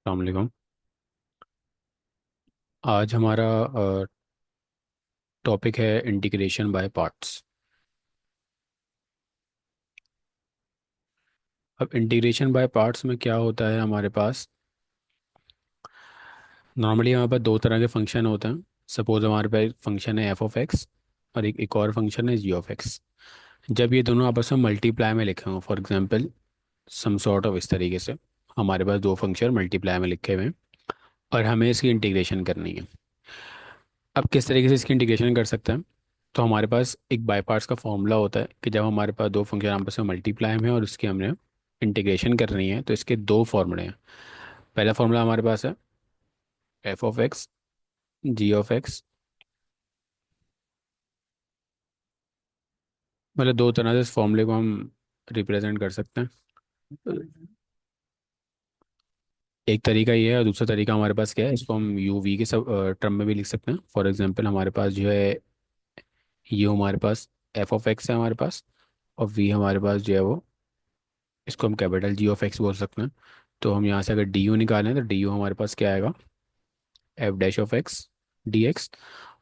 अस्सलाम वालेकुम। आज हमारा टॉपिक है इंटीग्रेशन बाय पार्ट्स। अब इंटीग्रेशन बाय पार्ट्स में क्या होता है हमारे पास। नॉर्मली हमारे पास दो तरह के फंक्शन होते हैं। सपोज हमारे पास एक फंक्शन है एफ ऑफ एक्स और एक और फंक्शन है जी ऑफ एक्स। जब ये दोनों आपस में मल्टीप्लाई में लिखे हों, for example some sort of इस तरीके से हमारे पास दो फंक्शन मल्टीप्लाई में लिखे हुए हैं और हमें इसकी इंटीग्रेशन करनी है। अब किस तरीके से इसकी इंटीग्रेशन कर सकते हैं। तो हमारे पास एक बाय पार्ट्स का फॉर्मूला होता है कि जब हमारे पास दो फंक्शन आपस में मल्टीप्लाई में और उसकी हमने इंटीग्रेशन करनी है तो इसके दो फॉर्मूले हैं। पहला फॉर्मूला हमारे पास है F of X G of X. मतलब दो तरह से इस फॉर्मूले को हम रिप्रेजेंट कर सकते हैं। एक तरीका ये है और दूसरा तरीका हमारे पास क्या है, इसको हम यू वी के सब टर्म में भी लिख सकते हैं। फॉर एग्जांपल हमारे पास जो है यू हमारे पास एफ ऑफ एक्स है हमारे पास, और वी हमारे पास जो है वो इसको हम कैपिटल जी ऑफ एक्स बोल सकते हैं। तो हम यहाँ से अगर डी यू निकालें तो डी यू हमारे पास क्या आएगा, F dash of x d x.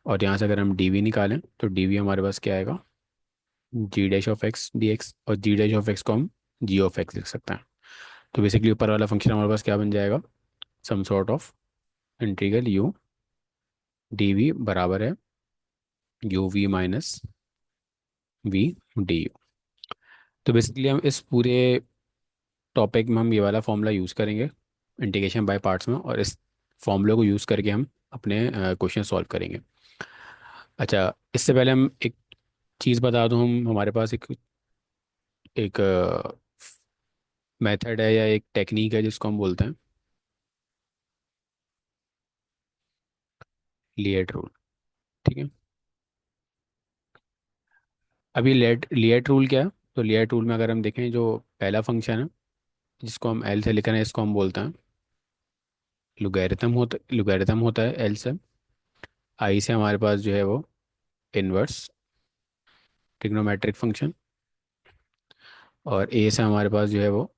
और यहाँ से अगर हम डी वी निकालें तो डी वी हमारे पास क्या आएगा, g dash of x d x. और जी डैश ऑफ एक्स को हम जी ऑफ एक्स लिख सकते हैं। तो बेसिकली ऊपर वाला फंक्शन हमारे पास क्या बन जाएगा, some sort of integral U D we बराबर है you we minus V D you. तो बेसिकली हम इस पूरे टॉपिक में हम ये वाला फॉर्मूला यूज़ करेंगे इंटीग्रेशन बाय पार्ट्स में, और इस फॉर्मूले को यूज़ करके हम अपने क्वेश्चन सॉल्व करेंगे। अच्छा, इससे पहले हम एक चीज़ बता दूं, हम हमारे पास एक एक मेथड है या एक टेक्निक है जिसको हम बोलते हैं लिएट रूल। ठीक है। अभी लिएट रूल क्या है, तो लिएट रूल में अगर हम देखें जो पहला फंक्शन है जिसको हम एल से लिख रहे हैं इसको हम बोलते हैं लुगैरिथम होता है एल से। आई से हमारे पास जो है वो इनवर्स ट्रिग्नोमेट्रिक फंक्शन, और ए से हमारे पास जो है वो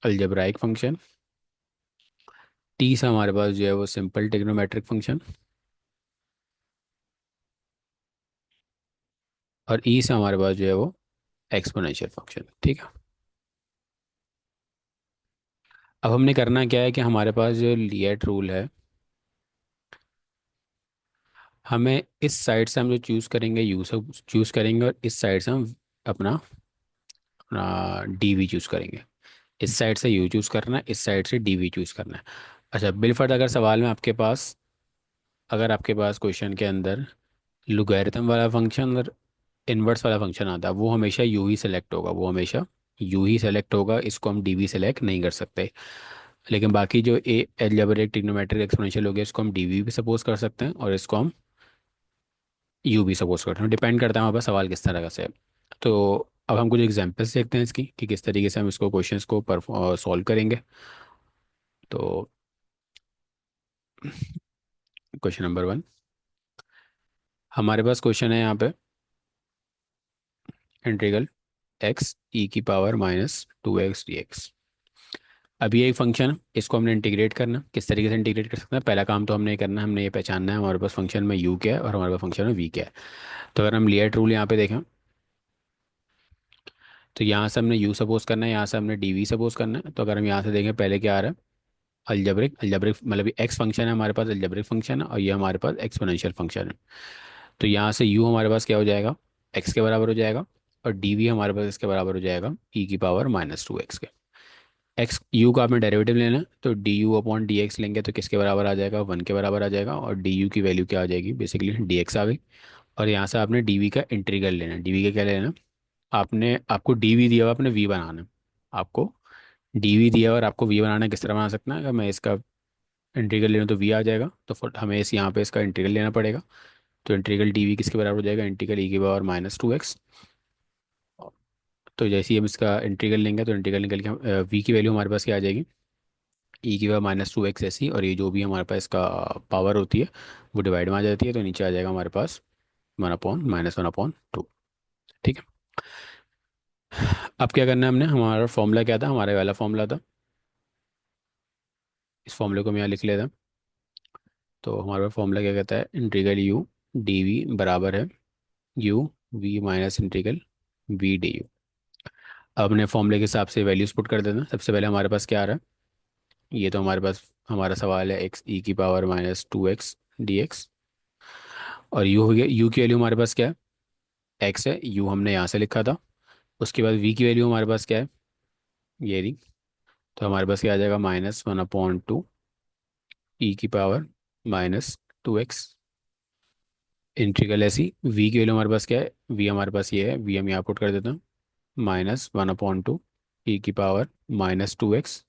अलजेब्राइक फंक्शन। टी से हमारे पास जो है वो सिंपल ट्रिग्नोमेट्रिक फंक्शन, और ई से हमारे पास जो है वो एक्सपोनेंशियल फंक्शन। ठीक है। अब हमने करना क्या है कि हमारे पास जो लिएट रूल है, हमें इस साइड से हम जो चूज़ करेंगे यू से चूज़ करेंगे, और इस साइड से हम अपना अपना डी वी चूज़ करेंगे। इस साइड से यू चूज़ करना है, इस साइड से डी वी चूज़ करना है। अच्छा, बिलफर्ड अगर सवाल में आपके पास, अगर आपके पास क्वेश्चन के अंदर लुगैरिथम वाला फंक्शन और इनवर्स वाला फंक्शन आता है, वो हमेशा यू ही सेलेक्ट होगा, वो हमेशा यू ही सेलेक्ट होगा, इसको हम डी वी सेलेक्ट नहीं कर सकते। लेकिन बाकी जो ए एलजेब्रिक ट्रिग्नोमेट्रिक एक्सपोनेंशियल हो गया इसको हम डी वी भी सपोज कर सकते हैं और इसको हम यू भी सपोज करते हैं। डिपेंड करता है हमारे पास सवाल किस तरह का से है। तो अब हम कुछ एग्जांपल्स देखते हैं इसकी कि किस तरीके से हम इसको क्वेश्चंस को सॉल्व करेंगे। तो क्वेश्चन नंबर वन, हमारे पास क्वेश्चन है यहाँ पे इंटीग्रल एक्स ई की power minus two x d x. अब ये एक फंक्शन है, इसको हमने इंटीग्रेट करना है। किस तरीके से इंटीग्रेट कर सकते हैं, पहला काम तो हमने ये करना है, हमने ये पहचानना है हमारे पास फंक्शन में यू क्या है और हमारे पास फंक्शन में वी क्या है। तो अगर हम लिएट रूल यहाँ पे देखें तो यहाँ से हमने यू सपोज करना है, यहाँ से हमने डी वी सपोज करना है। तो अगर हम यहाँ से देखें पहले क्या आ रहा है, अलजेब्रिक मतलब एक्स फंक्शन है हमारे पास, अलजेब्रिक फंक्शन है, और ये हमारे पास एक्सपोनेंशियल फंक्शन है। तो यहाँ से यू हमारे पास क्या हो जाएगा, एक्स के बराबर हो जाएगा, और डी वी हमारे पास इसके बराबर हो जाएगा ई की पावर माइनस टू एक्स के। एक्स यू का आपने डेरिवेटिव लेना है तो d u upon d x लेंगे तो किसके बराबर आ जाएगा, वन के बराबर आ जाएगा, और डी यू की वैल्यू क्या आ जाएगी, बेसिकली डी एक्स आ गई। और यहाँ से आपने डी वी का इंटीग्रल लेना है। डी वी का क्या लेना है, आपने आपको डी वी दिया हुआ, आपने वी बनाना है। आपको डी वी दिया हुआ और आपको वी बनाना है, किस तरह बना सकना है, अगर मैं इसका इंटीग्रल लेना तो वी आ जाएगा, तो फिर हमें इस यहाँ पे इसका इंटीग्रल लेना पड़ेगा। तो इंटीग्रल डी वी किसके बराबर हो जाएगा, इंटीग्रल ई की पावर माइनस टू एक्स। तो जैसे ही हम इसका इंटीग्रल लेंगे तो इंटीग्रल निकल के वी की वैल्यू हमारे पास क्या आ जाएगी, ई की पावर माइनस टू एक्स ऐसी, और ये जो भी हमारे पास इसका पावर होती है वो डिवाइड में आ जाती है, तो नीचे आ जाएगा हमारे पास one upon minus one upon two. ठीक है। अब क्या करना है हमने, हमारा फॉर्मूला क्या था, हमारा ये वाला फॉर्मूला था इस फॉर्मूले को हम यहाँ लिख लेते हैं। तो हमारा फॉर्मूला क्या कहता है, इंटीग्रल यू डी वी बराबर है you we minus integral we D U. अब अपने फॉर्मूले के हिसाब से वैल्यूज पुट कर देते हैं। सबसे पहले हमारे पास क्या आ रहा है, ये तो हमारे पास हमारा सवाल है एक्स ई की power minus two x d x. और यू हो गया, यू की वैल्यू हमारे पास क्या है, एक्स है, यू हमने यहाँ से लिखा था। उसके बाद वी की वैल्यू हमारे पास क्या है, ये रही। तो हमारे पास क्या आ जाएगा, minus one upon to e की power minus two x. Integral ऐसी वी की वैल्यू हमारे पास क्या है, वी हमारे पास ये है, वी हम यहाँ पुट कर देते हैं, minus one upon to e की पावर माइनस टू एक्स।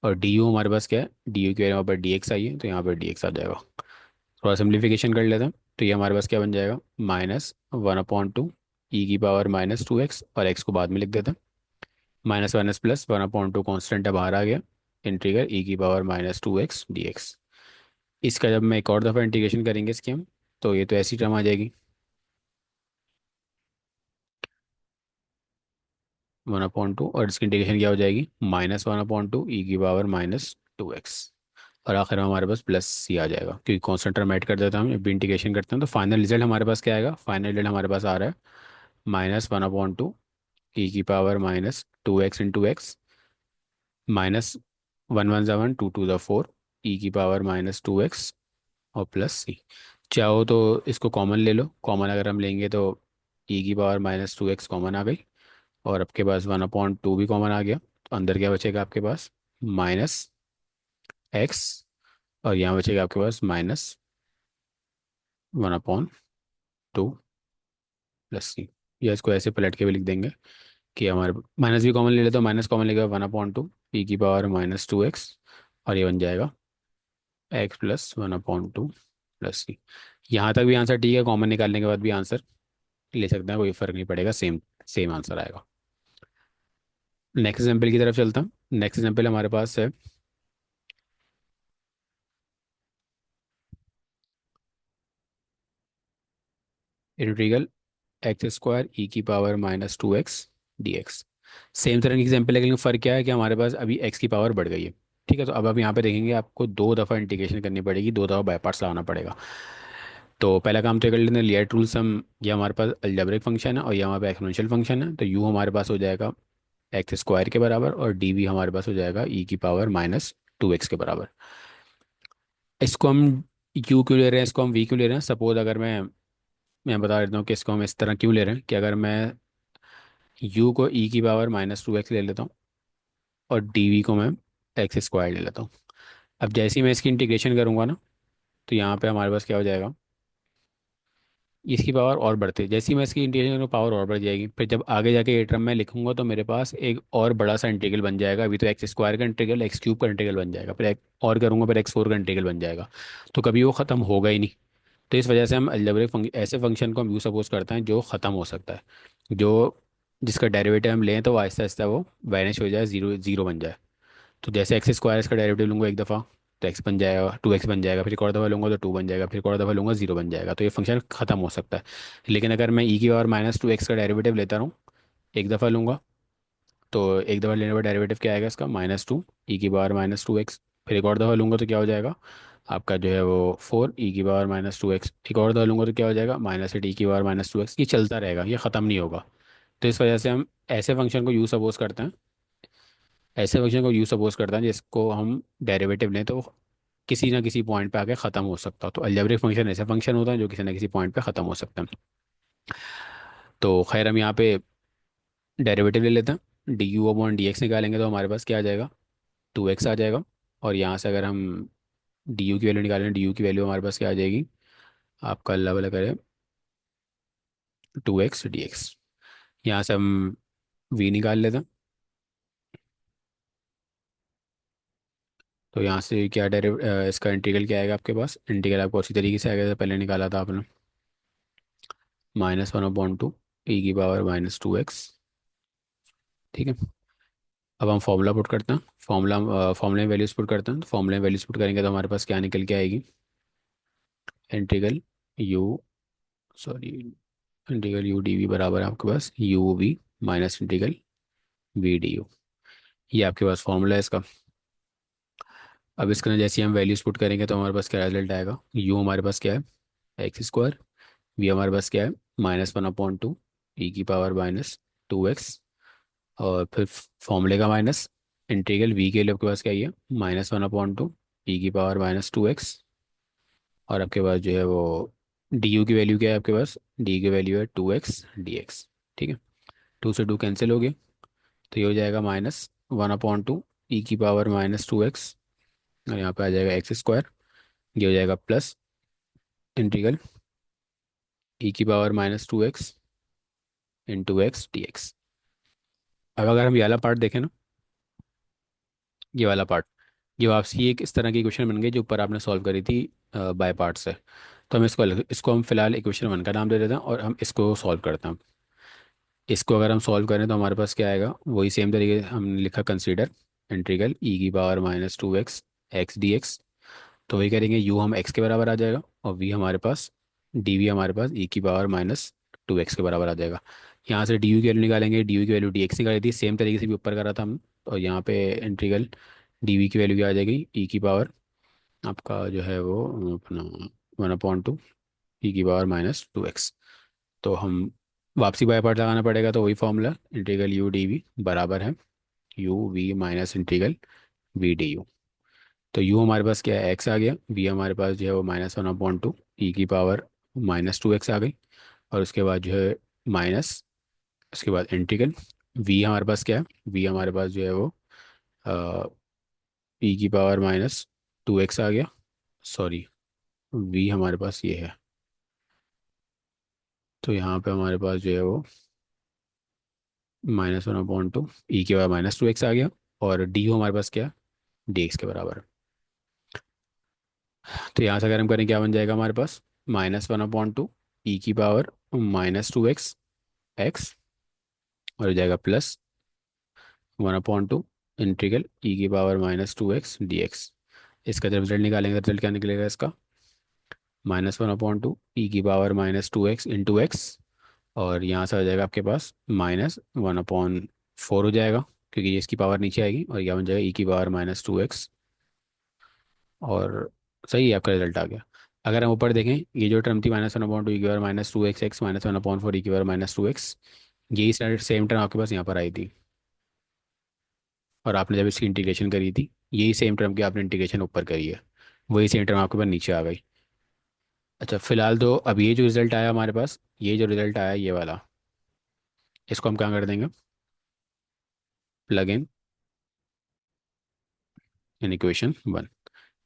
और डी यू हमारे पास क्या है, डी यू की वैल्यू यहाँ पर डी एक्स आई है, तो यहाँ पर डी एक्स आ जाएगा। थोड़ा सिंप्लीफिकेशन कर लेते हैं, तो ये हमारे पास क्या बन जाएगा, minus one upon to e की पावर माइनस टू एक्स, और एक्स को बाद में लिख देते हैं। Minus minus plus one upon to constant है, बाहर आ गया। इंटीग्रल ई की power minus two x d x. इसका जब मैं एक और दफ़ा इंटीग्रेशन करेंगे इसकी हम, तो ये तो ऐसी टर्म आ जाएगी, वन अपॉइंट टू, और इसकी इंटीग्रेशन क्या हो जाएगी, minus one upon two e की पावर माइनस टू एक्स। और आखिर में हमारे पास प्लस सी आ जाएगा, क्योंकि कॉन्स्टेंट टर्म ऐड कर देते हैं हम जब भी इंटीग्रेशन करते हैं। तो फाइनल रिजल्ट हमारे पास क्या आएगा, फाइनल रिजल्ट हमारे पास आ रहा है minus one upon two e की power minus two x into x, minus one one ज़ा वन, टू टू ज़ा फोर, ई की पावर माइनस टू एक्स, और प्लस सी। चाहो तो इसको कॉमन ले लो, कॉमन अगर हम लेंगे तो ई की power minus two x common आ गई, और आपके पास वन अपॉइंट टू भी कॉमन आ गया। तो अंदर क्या बचेगा आपके पास, माइनस एक्स, और यहाँ बचेगा आपके पास minus one upon two plus c. या इसको ऐसे पलट के भी लिख देंगे कि हमारे माइनस भी कॉमन ले लेते, तो माइनस कॉमन लेगा वन अपॉइंट टू ई की पावर माइनस टू एक्स, और ये बन जाएगा x plus one upon two plus c. यहाँ तक भी आंसर ठीक है, कॉमन निकालने के बाद भी आंसर ले सकते हैं, कोई फर्क नहीं पड़ेगा, सेम सेम आंसर आएगा। नेक्स्ट एग्जाम्पल की तरफ चलता हूँ। नेक्स्ट एग्जाम्पल हमारे पास है इंटीग्रल एक्स स्क्वायर ई की power minus two x d x. Same तरह की एग्जाम्पल है, लेकिन फ़र्क क्या है कि हमारे पास अभी एक्स की पावर बढ़ गई है। ठीक है, तो अब आप यहाँ पे देखेंगे आपको दो दफ़ा इंटीग्रेशन करनी पड़ेगी, दो दफ़ा बाय पार्ट्स लाना पड़ेगा। तो पहला काम तो ये कर लेते हैं, लियर रूल सम। ये हमारे पास अलजेब्रिक फंक्शन है और ये हमारे पास एक्सपोनेंशियल फंक्शन है। तो यू हमारे पास हो जाएगा एक्स स्क्वायर के बराबर, और डी भी हमारे पास हो जाएगा ई की पावर माइनस टू एक्स के बराबर। इसको हम यू क्यों ले रहे हैं, इसको हम वी क्यों ले रहे हैं, सपोज अगर मैं बता देता हूँ कि इसको हम इस तरह क्यों ले रहे हैं, कि अगर मैं यू को ई की पावर माइनस टू एक्स ले लेता हूँ, और डी वी को मैं एक्स स्क्वायर ले लेता हूँ। अब जैसे ही मैं इसकी इंटीग्रेशन करूँगा ना, तो यहाँ पे हमारे पास क्या हो जाएगा, इसकी पावर और बढ़ती है। जैसे ही मैं इसकी इंटीग्रेशन करूँ पावर और बढ़ जाएगी, फिर जब आगे जाके ये टर्म मैं लिखूंगा तो मेरे पास एक और बड़ा सा इंटीग्रल बन जाएगा। अभी तो एक्स स्क्वायर का इंटीग्रल एक्स क्यूब का इंटीग्रल बन जाएगा, फिर एक और करूँगा, फिर एक्स फोर का इंटीग्रल बन जाएगा। तो कभी वो ख़त्म होगा ही नहीं। तो इस वजह से हम अलजेब्रिक ऐसे फंक्शन को हम यूँ सपोज करते हैं जो ख़त्म हो सकता है, जो जिसका डेरिवेटिव हम लें तो वो आहिस्ता आहिस्ता वो वैनिश हो जाए, जीरो जीरो बन जाए। तो जैसे एक्स स्क्वायर इसका डेरिवेटिव लूंगा एक दफ़ा, तो एक्स बन जाएगा, टू एक्स बन जाएगा, फिर एक और दफ़ा लूंगा तो टू बन जाएगा, फिर एक और दफ़ा लूंगा जीरो बन जाएगा। तो ये फंक्शन खत्म हो सकता है। लेकिन अगर मैं ई की पावर माइनस टू एक्स का डेरिवेटिव लेता रहूँ, एक दफ़ा लूंगा, तो एक दफ़ा लेने पर डेरिवेटिव क्या आएगा इसका, माइनस टू ई की पावर माइनस टू एक्स। फिर एक और दफ़ा लूंगा तो क्या हो जाएगा आपका, जो है वो फोर ई की पावर माइनस टू एक्स। एक और दफ़ा लूंगा तो क्या हो जाएगा, माइनस एट ई की पावर माइनस टू एक्स। ये चलता रहेगा, ये ख़त्म नहीं होगा। तो इस वजह से हम ऐसे फंक्शन को यूँ सपोज करते हैं, ऐसे फंक्शन को यूँ सपोज करते हैं जिसको हम डेरिवेटिव लें तो किसी ना किसी पॉइंट पे आके ख़त्म हो सकता है। तो अलजेब्रिक फंक्शन ऐसे फंक्शन होता है जो किसी ना किसी पॉइंट पे ख़त्म हो सकता है। तो खैर हम यहाँ पे डेरिवेटिव ले लेते हैं, D u upon d x निकालेंगे तो हमारे पास क्या आ जाएगा, टू एक्स आ जाएगा। और यहाँ से अगर हम डी यू की वैल्यू निकालें, डी यू की वैल्यू हमारे पास क्या आ जाएगी, आपका अल्लाह भला करे, टू एक्स डी एक्स। यहाँ से हम वी निकाल लेते हैं। तो यहाँ से क्या इसका इंटीग्रल क्या आएगा आपके पास, इंटीग्रल आपको उसी तरीके से आएगा जैसे पहले निकाला था आपने, minus one upon to e की पावर माइनस टू एक्स। ठीक है, अब हम फॉर्मूला पुट करते हैं, फॉर्मूले में वैल्यूज पुट करते हैं। तो फॉर्मूले में वैल्यूज पुट करेंगे तो हमारे पास क्या निकल के आएगी, integral u, sorry, integral U D we बराबर है आपके पास u we minus integral we D u. ये आपके पास फॉर्मूला है इसका। अब इसके अंदर जैसे ही हम वैल्यूज पुट करेंगे तो हमारे पास क्या रिजल्ट आएगा, यू हमारे पास क्या है, एक्स स्क्वायर, वी हमारे पास क्या है, -1/2 ई की पावर -2x, और फिर फॉर्मूले का माइनस, इंटीग्रल वी के लिए आपके पास क्या ही है, -1/2 ई की पावर -2x, और आपके पास जो है वो डी यू की वैल्यू क्या है आपके पास, डी की वैल्यू है 2x dx। ठीक है, 2 से 2 कैंसिल हो गए, तो ये हो जाएगा -1/2 ई की पावर -2x, और यहाँ पे आ जाएगा एक्स स्क्वायर, ये हो जाएगा प्लस इंटीग्रल ई की power -2x into x d x. अब अगर हम ये वाला पार्ट देखें ना, ये वाला पार्ट, ये वापसी एक इस तरह की इक्वेशन बन गई जो ऊपर आपने सॉल्व करी थी बाय पार्ट से। तो हम इसको हम फिलहाल इक्वेशन 1 का नाम दे देते हैं और हम इसको सॉल्व करते हैं। इसको अगर हम सॉल्व करें तो हमारे पास क्या आएगा, वही सेम तरीके से हमने लिखा, कंसीडर इंटीग्रल ई की power -2x x d x. तो वही करेंगे, यू हम एक्स के बराबर आ जाएगा, और वी हमारे पास, डी वी हमारे पास ई की पावर -2x के बराबर आ जाएगा। यहाँ से डी यू की वैल्यू निकालेंगे, डी यू की वैल्यू डी एक्स निकाली थी, सेम तरीके से भी ऊपर करा था हम। और यहाँ पे इंटीग्रल डी वी की वैल्यू क्या आ जाएगी, ई की पावर आपका जो है वो अपना 1/2 ई की पावर -2x। तो हम वापसी बाय पार्ट लगाना पड़ेगा, तो वही formula, integral U D we बराबर है you we minus integral we D you. तो यू हमारे पास क्या है, एक्स आ गया, वी हमारे पास जो है वो -1/2 ई की पावर -2x आ गई, और उसके बाद जो है माइनस, उसके बाद इंटीग्रल वी हमारे पास क्या है, वी हमारे पास जो है वो ई की पावर -2x आ गया, सॉरी, वी हमारे पास ये है, तो यहाँ पे हमारे पास जो है वो -1/2 ई की पावर -2x आ गया, और डी हमारे पास क्या है, डी एक्स के बराबर है। तो यहाँ से अगर हम करें क्या बन जाएगा हमारे पास, -1/2 ई की पावर -2x एक्स, और हो जाएगा प्लस 1/2 इंटीग्रल ई की पावर -2x dx। इसका जब रिजल्ट निकालेंगे, रिजल्ट क्या निकलेगा इसका, -1/2 ई की पावर -2x इंटू एक्स, और यहाँ से हो जाएगा आपके पास -1/4 हो जाएगा, क्योंकि ये इसकी पावर नीचे आएगी, और यह बन जाएगा ई की पावर -2x। और सही है, आपका रिजल्ट आ गया। अगर हम ऊपर देखें, ये जो टर्म थी -1/2 ई की पावर -2x -1/4 ई की पावर -2x, यही सेम टर्म आपके पास यहाँ पर आई थी, और आपने जब इसकी इंटीग्रेशन करी थी, यही सेम टर्म की आपने इंटीग्रेशन ऊपर करी है, वही सेम टर्म आपके पास नीचे आ गई। अच्छा, फिलहाल तो अब ये जो रिजल्ट आया हमारे पास, ये जो रिजल्ट आया ये वाला, इसको हम क्या कर देंगे, प्लग इन इक्वेशन 1।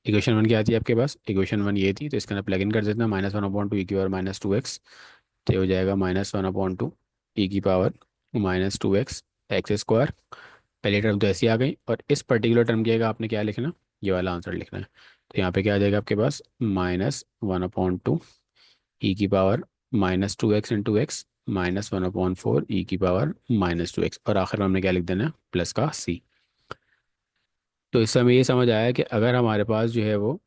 इक्वेशन 1 क्या आती है आपके पास, इक्वेशन 1 ये थी, तो इसके अंदर प्लग इन कर देते हैं, -1/2 ई की पावर -2x, तो ये हो जाएगा -1/2 ई की पावर -2x एक्स स्क्वायर। पहली टर्म तो ऐसी आ गई, और इस पर्टिकुलर टर्म की जगह आपने क्या लिखना, ये वाला आंसर लिखना है। तो यहाँ पे क्या आ जाएगा आपके पास, -1/2 ई की पावर -2x इंटू एक्स -1/4 ई की पावर -2x, और आखिर में हमने क्या लिख देना है, प्लस का c। तो इस समय ये समझ आया कि अगर हमारे पास जो है वो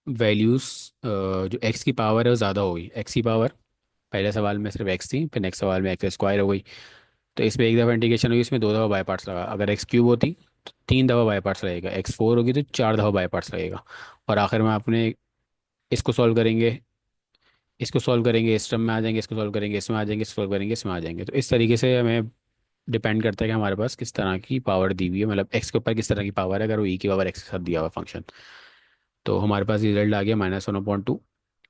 वैल्यूज़, जो x की पावर है वो ज़्यादा होगी, x की पावर पहले सवाल में सिर्फ x थी, फिर नेक्स्ट सवाल में एक्स स्क्वायर हो गई, तो इसमें एक दफ़ा इंटीग्रेशन होगी, इसमें 2 दफ़ा बाई पार्ट्स लगा, अगर एक्स क्यूब होती तो 3 दफ़ा बाई पार्ट्स लगेगा, x4 होगी तो 4 दफ़ा बाई पार्ट्स लगेगा, और आखिर में आपने इसको सॉल्व करेंगे, इसको सॉल्व करेंगे इस टर्म में आ जाएंगे, इसको सॉल्व करेंगे इसमें आ जाएंगे, इसको सॉल्व करेंगे इसमें आ जाएंगे। तो इस तरीके से हमें डिपेंड करता है कि हमारे पास किस तरह की पावर दी हुई है, मतलब एक्स के ऊपर किस तरह की पावर है, अगर वो ई की पावर एक्स के साथ दिया हुआ फंक्शन। तो हमारे पास रिजल्ट आ गया -1/2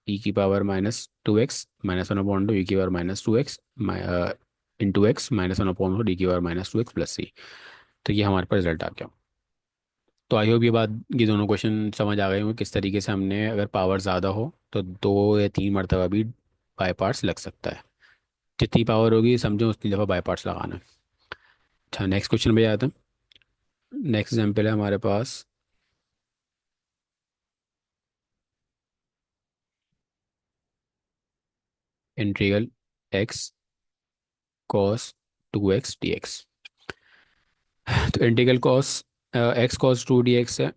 ई की पावर -2x -1/2 ई की पावर -2x इंटू एक्स -1/4 ई की पावर -2x प्लस सी। तो ये हमारे पास रिजल्ट आ गया। तो आई होप ये दोनों क्वेश्चन समझ आ गए होंगे, किस तरीके से हमने अगर पावर ज़्यादा हो तो 2 या 3 मरतबा भी बाई पार्ट्स लग सकता है, जितनी पावर होगी समझो उतनी दफ़ा बाई पार्ट्स लगाना है। अच्छा, नेक्स्ट क्वेश्चन पे जाते हैं। नेक्स्ट एग्जाम्पल है हमारे पास, integral x cos 2x dx। तो integral cos x cos 2 dx है,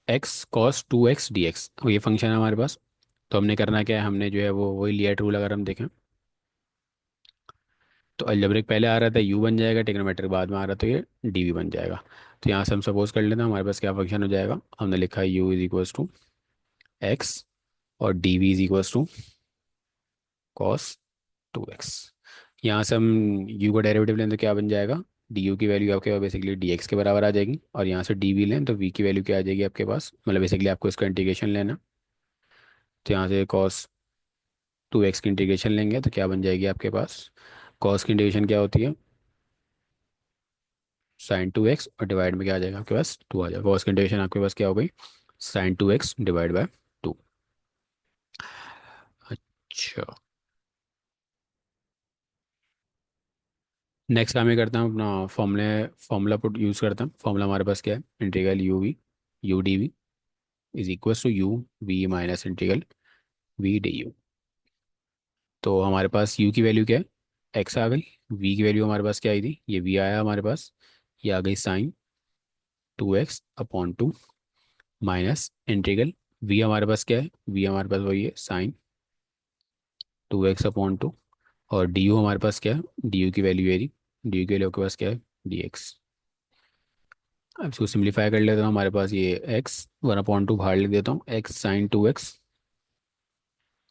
एक्स कॉस 2x dx, ये फंक्शन है हमारे पास। तो हमने करना क्या है, हमने जो है वो वही लिया रूल, अगर हम देखें तो अलजेब्रिक पहले आ रहा था यू बन जाएगा, ट्रिग्नोमेट्रिक बाद में आ रहा तो ये डी वी बन जाएगा। तो यहाँ से हम सपोज कर लेते हैं हमारे पास क्या फंक्शन हो जाएगा। हमने लिखा है u is equals to x और d v is equals to cos 2x। यहाँ से हम u का डेरिवेटिव लें तो क्या बन जाएगा, डी यू की वैल्यू आपके पास बेसिकली डी एक्स के बराबर आ जाएगी, और यहाँ से डी वी लें तो v की वैल्यू क्या आ जाएगी आपके पास, मतलब बेसिकली आपको इसका इंटीग्रेशन लेना। तो यहाँ से कॉस 2x की इंटीग्रेशन लेंगे तो क्या बन जाएगी आपके पास, कॉस की इंटीग्रेशन क्या होती है, साइन 2x, और डिवाइड में क्या आ जाएगा आपके पास 2 आ जाएगा। कॉस की इंटीग्रेशन आपके पास क्या हो गई, साइन 2x डिवाइड बाय 2। अच्छा, नेक्स्ट काम ये करता हूँ अपना फॉर्मूला पुट यूज़ करता हूँ। फॉर्मूला हमारे पास क्या है, integral u v u D v is equal to u we minus integral we D you. तो हमारे पास u की वैल्यू क्या है, x आ गई। v की वैल्यू हमारे पास क्या आई थी, ये v आया हमारे पास, ये आ गई sign 2x/2 minus integral v हमारे पास क्या है, v हमारे पास वही है साइन 2x/2, और du हमारे पास क्या है, du की वैल्यू है, du की वैल्यू आपके पास क्या है dx। अब इसको सिंप्लीफाई कर लेता हूँ, हमारे पास ये x 1/2 बाहर लिख देता हूँ, x साइन 2x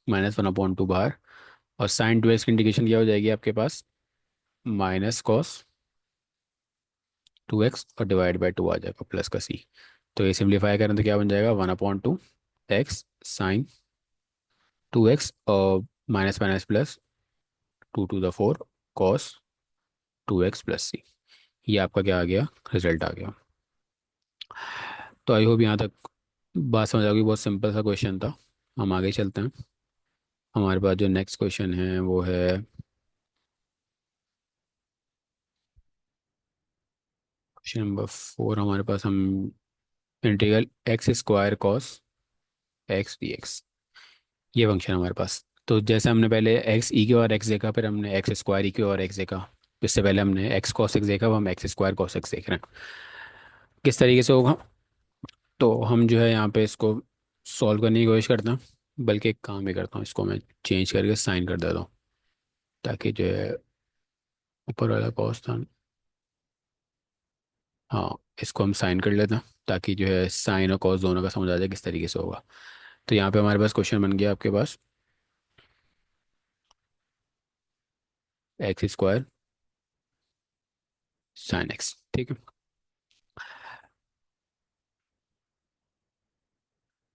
माइनस 1/2 बाहर, और साइन 2x की इंटीग्रेशन क्या हो जाएगी आपके पास, माइनस कॉस 2x और डिवाइड बाई 2 आ जाएगा प्लस का c। तो ये सिंप्लीफाई करें तो क्या बन जाएगा 1/2 एक्स साइन 2x और minus minus plus 2 to the 4 cos 2x plus c. ये आपका क्या आ गया, रिजल्ट आ गया। तो आई होप यहाँ तक बात समझ आ गई, बहुत सिंपल सा क्वेश्चन था। हम आगे चलते हैं। हमारे पास जो नेक्स्ट क्वेश्चन है वो है क्वेश्चन नंबर 4। हमारे पास हम integral x square cos x d x, ये फंक्शन है हमारे पास। तो जैसे हमने पहले एक्स ई के और एक्स देखा, फिर हमने एक्स स्क्वायर ई के और एक्स देखा, इससे पहले हमने एक्स कॉस एक्स देखा, अब हम एक्स स्क्वायर कॉस एक्स देख रहे हैं किस तरीके से होगा। तो हम जो है यहाँ पे इसको सॉल्व करने की कोशिश करते हैं, बल्कि एक काम ही करता हूँ, इसको मैं चेंज करके साइन कर देता हूँ, ताकि जो है ऊपर वाला कॉस था, हाँ इसको हम साइन कर लेते हैं, ताकि जो है साइन और कॉस दोनों का समझ आ जाए किस तरीके से होगा। तो यहाँ पे हमारे पास क्वेश्चन बन गया आपके पास एक्स स्क्वायर साइन एक्स, ठीक है।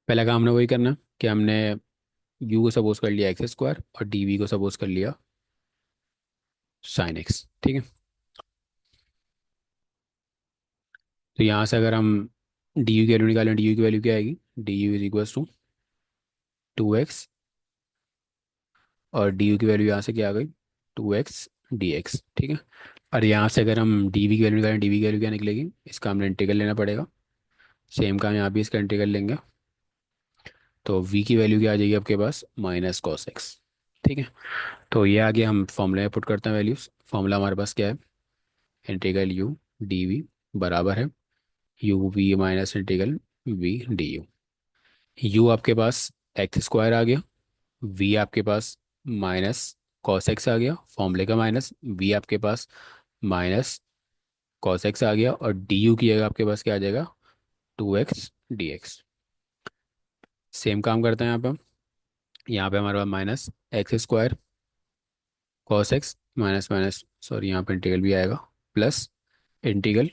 पहला काम हमने वही करना कि हमने यू को सपोज कर लिया एक्स स्क्वायर और डी वी को सपोज कर लिया साइन एक्स, ठीक है। तो यहाँ से अगर हम डी यू की वैल्यू निकालें, डी यू की वैल्यू क्या आएगी, d u is equals to 2x, और डी यू की वैल्यू यहाँ से क्या आ गई 2x डी एक्स, ठीक है। और यहाँ से अगर हम डी वी की वैल्यू निकालें, डी वी की वैल्यू क्या निकलेगी, इसका हमने इंटीग्रल लेना पड़ेगा। सेम काम यहाँ भी इसका इंटीग्रल लेंगे, तो v की वैल्यू क्या आ जाएगी आपके पास माइनस कॉस एक्स, ठीक है। तो ये आगे हम फॉर्मूला में पुट करते हैं वैल्यूज। फॉर्मूला हमारे पास क्या है, इंटीग्रल u डी वी बराबर है you we minus integral v d u. U आपके पास एक्स स्क्वायर आ गया, v आपके पास माइनस कॉस एक्स आ गया, फॉर्मूले का माइनस, v आपके पास माइनस कॉस एक्स आ गया, और डी यू की जगह आपके पास क्या आ जाएगा 2x डी एक्स। सेम काम करते हैं यहाँ पे हम। यहाँ पे हमारे पास minus x square cos x minus minus sorry यहाँ पे इंटीग्रल भी आएगा, प्लस इंटीग्रल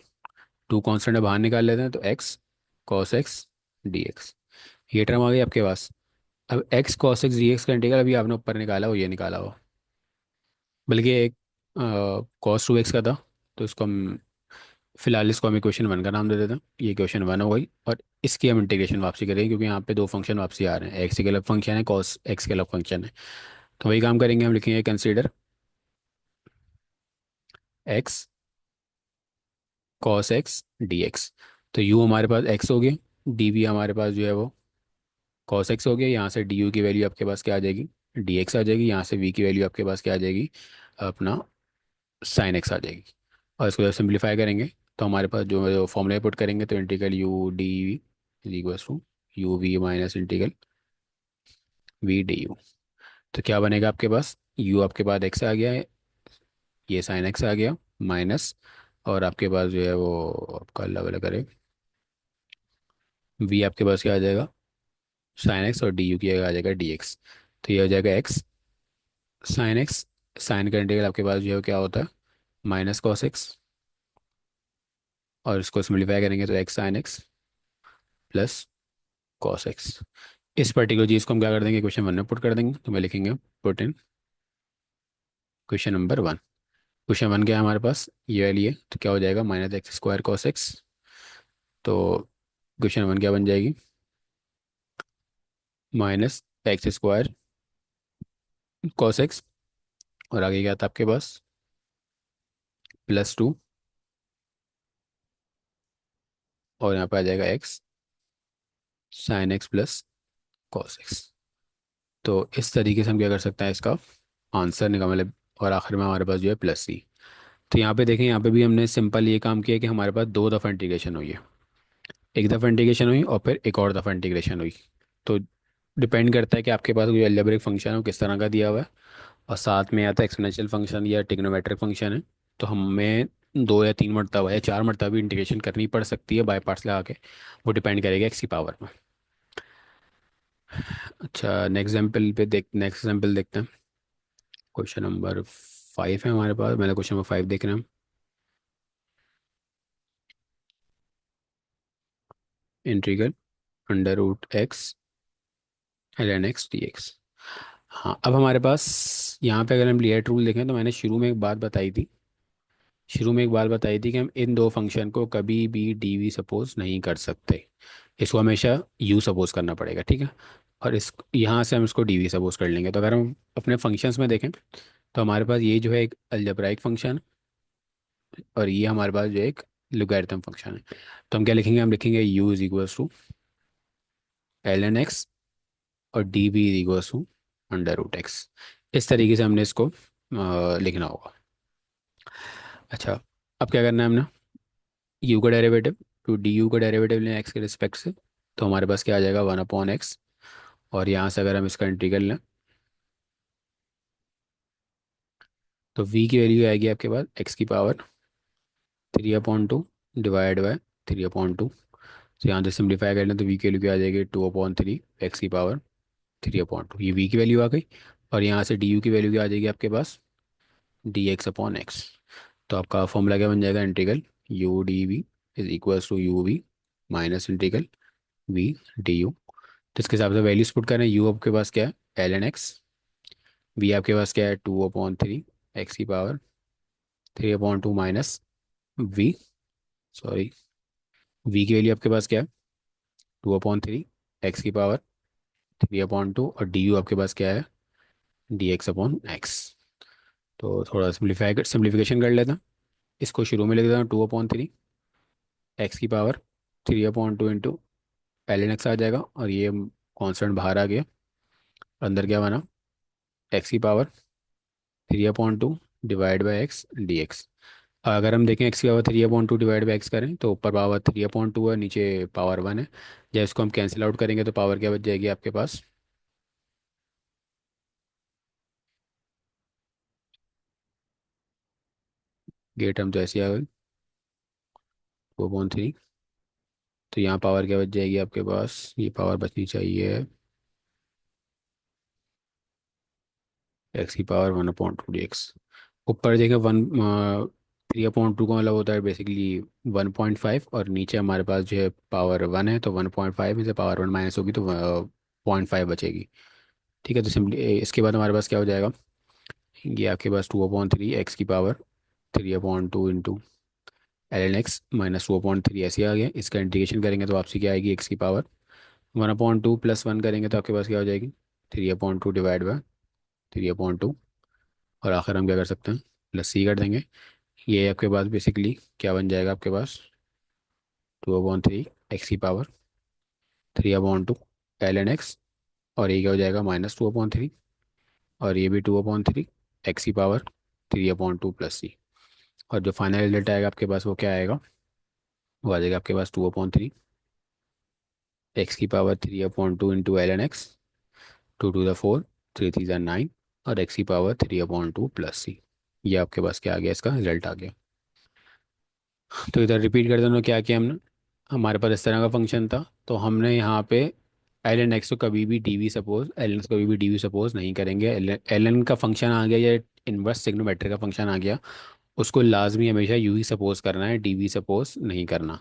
टू कॉन्स्टेंट बाहर निकाल लेते हैं तो x cos x d x, ये टर्म आ गई आपके पास। अब x cos x d x का इंटीग्रल अभी आपने ऊपर निकाला हो, ये निकाला हो, बल्कि एक कॉस 2x का था, तो इसको हम फिलहाल इसको हम इक्वेशन 1 का नाम दे देते हैं। ये इक्वेशन 1 हो गई, और इसकी हम इंटीग्रेशन वापसी करेंगे, क्योंकि यहाँ पे दो फंक्शन वापसी आ रहे हैं, एक्स के अलग फंक्शन है, कॉस एक्स के अलग फंक्शन है। तो वही काम करेंगे, हम लिखेंगे consider x cos x d x. तो यू हमारे पास एक्स हो गया, डी वी हमारे पास जो है वो कॉस एक्स हो गया, यहाँ से डी यू की वैल्यू आपके पास क्या आ जाएगी डी एक्स आ जाएगी, यहाँ से वी की वैल्यू आपके पास क्या आ जाएगी अपना साइन एक्स आ जाएगी। और इसको जब सिंप्लीफाई करेंगे तो हमारे पास जो फॉर्मूला पुट करेंगे, तो integral U D v is equal to u we minus integral we D you. तो क्या बनेगा आपके पास, यू आपके पास एक्स आ गया है, ये साइन एक्स आ गया माइनस, और आपके पास जो है वो आपका अल्लाह वाला करे, वी आपके पास क्या आ जाएगा, साइन एक्स, और डी यू की जगह आ जाएगा डी एक्स। तो ये हो जाएगा एक्स साइन एक्स, साइन का इंटीग्रल आपके पास जो है क्या होता है, माइनस कॉस एक्स, और इसको सिम्प्लीफाई करेंगे तो x sine x plus cos x. इस पर्टिकुलर चीज़ को हम क्या कर देंगे, क्वेश्चन वन में पुट कर देंगे, तो मैं लिखेंगे put in question number one. Question one क्या है हमारे पास, ये वाली है, तो क्या हो जाएगा, minus x square cos x. तो क्वेश्चन वन क्या बन जाएगी, minus x square cos x, और आगे क्या था आपके पास, +2, और यहाँ पे आ जाएगा x sine x plus cos x. तो इस तरीके से हम क्या कर सकते हैं, इसका आंसर निकाल मतलब, और आखिर में हमारे पास जो है प्लस सी। तो यहाँ पे देखें, यहाँ पे भी हमने सिंपल ये काम किया कि हमारे पास दो दफ़ा इंटीग्रेशन हुई है, एक दफ़ा इंटीग्रेशन हुई और फिर एक और दफ़ा इंटीग्रेशन हुई। तो डिपेंड करता है कि आपके पास कोई अलजेब्रिक फंक्शन है वो किस तरह का दिया हुआ है, और साथ में या तो एक्सपोनेंशियल फंक्शन या ट्रिग्नोमेट्रिक फंक्शन है, तो हमें दो या तीन मरतबा या चार मरतबा भी इंटीग्रेशन करनी पड़ सकती है बाय पार्ट्स लगा के। वो डिपेंड करेगा एक्स की पावर में। अच्छा, नेक्स्ट एग्जाम्पल देखते हैं। क्वेश्चन नंबर 5 है हमारे पास, मैंने क्वेश्चन नंबर 5 देख रहे हैं। Integral √x ln x dx। हाँ, अब हमारे पास यहाँ पे अगर हम लिएट रूल देखें, तो मैंने शुरू में एक बात बताई थी कि हम इन दो फंक्शन को कभी भी डीवी सपोज नहीं कर सकते, इसको हमेशा यू सपोज करना पड़ेगा, ठीक है। और इस यहाँ से हम इसको डीवी सपोज कर लेंगे। तो अगर हम अपने फंक्शंस में देखें, तो हमारे पास ये जो है एक अलजेब्राइक फंक्शन, और ये हमारे पास जो एक लोगैरिथम फंक्शन है। तो हम क्या लिखेंगे, हम लिखेंगे u is equals to l n x, और d b is equals to √x। इस तरीके से हमने इसको लिखना होगा। अच्छा, अब क्या करना है हमने, यू का डेरिवेटिव, टू डी यू का डेरिवेटिव लें एक्स के रिस्पेक्ट से। तो हमारे पास क्या आ जाएगा, 1/x, और यहाँ से अगर हम इसका इंटीग्रल लें, तो v की वैल्यू आएगी आपके पास x की पावर 3/2 डिवाइड बाय 3/2। तो यहाँ से सिम्प्लीफाई कर लें तो v की वैल्यू क्या आ जाएगी, 2/3 x की पावर 3/2। ये v की वैल्यू आ गई, और यहाँ से du की वैल्यू क्या आ जाएगी आपके पास, dx/x। तो आपका फॉर्मूला क्या बन जाएगा, integral u dv is equals to u we minus integral v du। तो इसके हिसाब से वैल्यूज पुट करें, u आपके पास क्या है, ln x, v आपके पास क्या है, 2/3 x की power 3/2 minus v, sorry, v की वैल्यू आपके पास क्या है, 2/3 x की पावर 3/2, और du आपके पास क्या है, dx/x। तो थोड़ा सिंप्लीफिकेशन कर लेते हैं। इसको शुरू में लिख देता हूँ, 2/3 एक्स की पावर 3/2 इंटू ln x आ जाएगा, और ये कॉन्स्टेंट बाहर आ गया, अंदर क्या बना, एक्स की power 3/2 divide by x d x. अगर हम देखें एक्स की पावर 3/2 डिवाइड बाई एक्स करें, तो ऊपर पावर 3/2 है, नीचे पावर 1 है। जब इसको हम कैंसिल आउट करेंगे तो पावर क्या बच जाएगी आपके पास, गेट हम तो ऐसे आ गई 2/3। तो यहाँ पावर क्या बच जाएगी आपके पास, ये पावर बचनी चाहिए एक्स की पावर 1/2 dx। ऊपर देखें 3/2 का मतलब होता है बेसिकली 1.5, और नीचे हमारे पास जो है पावर 1 है, तो 1.5 में से पावर 1 माइनस होगी तो 0.5 बचेगी। ठीक है, तो सिंपली इसके बाद हमारे पास क्या हो जाएगा, ये आपके पास 2/3 एक्स की power 3/2 into ln x minus 2/3 ऐसे आ गया। इसका इंटीग्रेशन करेंगे तो आपसे क्या आएगी, एक्स की पावर 1/2 प्लस 1 करेंगे तो आपके पास क्या हो जाएगी, 3/2 डिवाइड बाय 3/2, और आखिर हम क्या कर सकते हैं, प्लस सी कर देंगे। ये आपके पास बेसिकली क्या बन जाएगा आपके पास, 2/3 एक्स की पावर 3/2 ln x, और ये क्या हो जाएगा, -2/3, और ये भी 2/3 एक्स की पावर 3/2 प्लस सी। और जो फाइनल रिजल्ट आएगा आपके पास वो क्या आएगा, वो आ जाएगा आपके पास 2/3 एक्स की power 3/2 into ln x, 2 to the 4, 3 3 9, और एक्स की पावर 3/2 प्लस सी। ये आपके पास क्या आ गया, इसका रिजल्ट आ गया। तो इधर रिपीट कर देना क्या किया हमने। हमारे पास इस तरह का फंक्शन था, तो हमने यहाँ पे एल एन एक्स को कभी भी d v suppose, l n कभी भी डी वी सपोज नहीं करेंगे। एल एन का फंक्शन आ गया या इनवर्स ट्रिग्नोमेट्री का फंक्शन आ गया, उसको लाजमी हमेशा यू ही सपोज करना है, डी वी सपोज नहीं करना।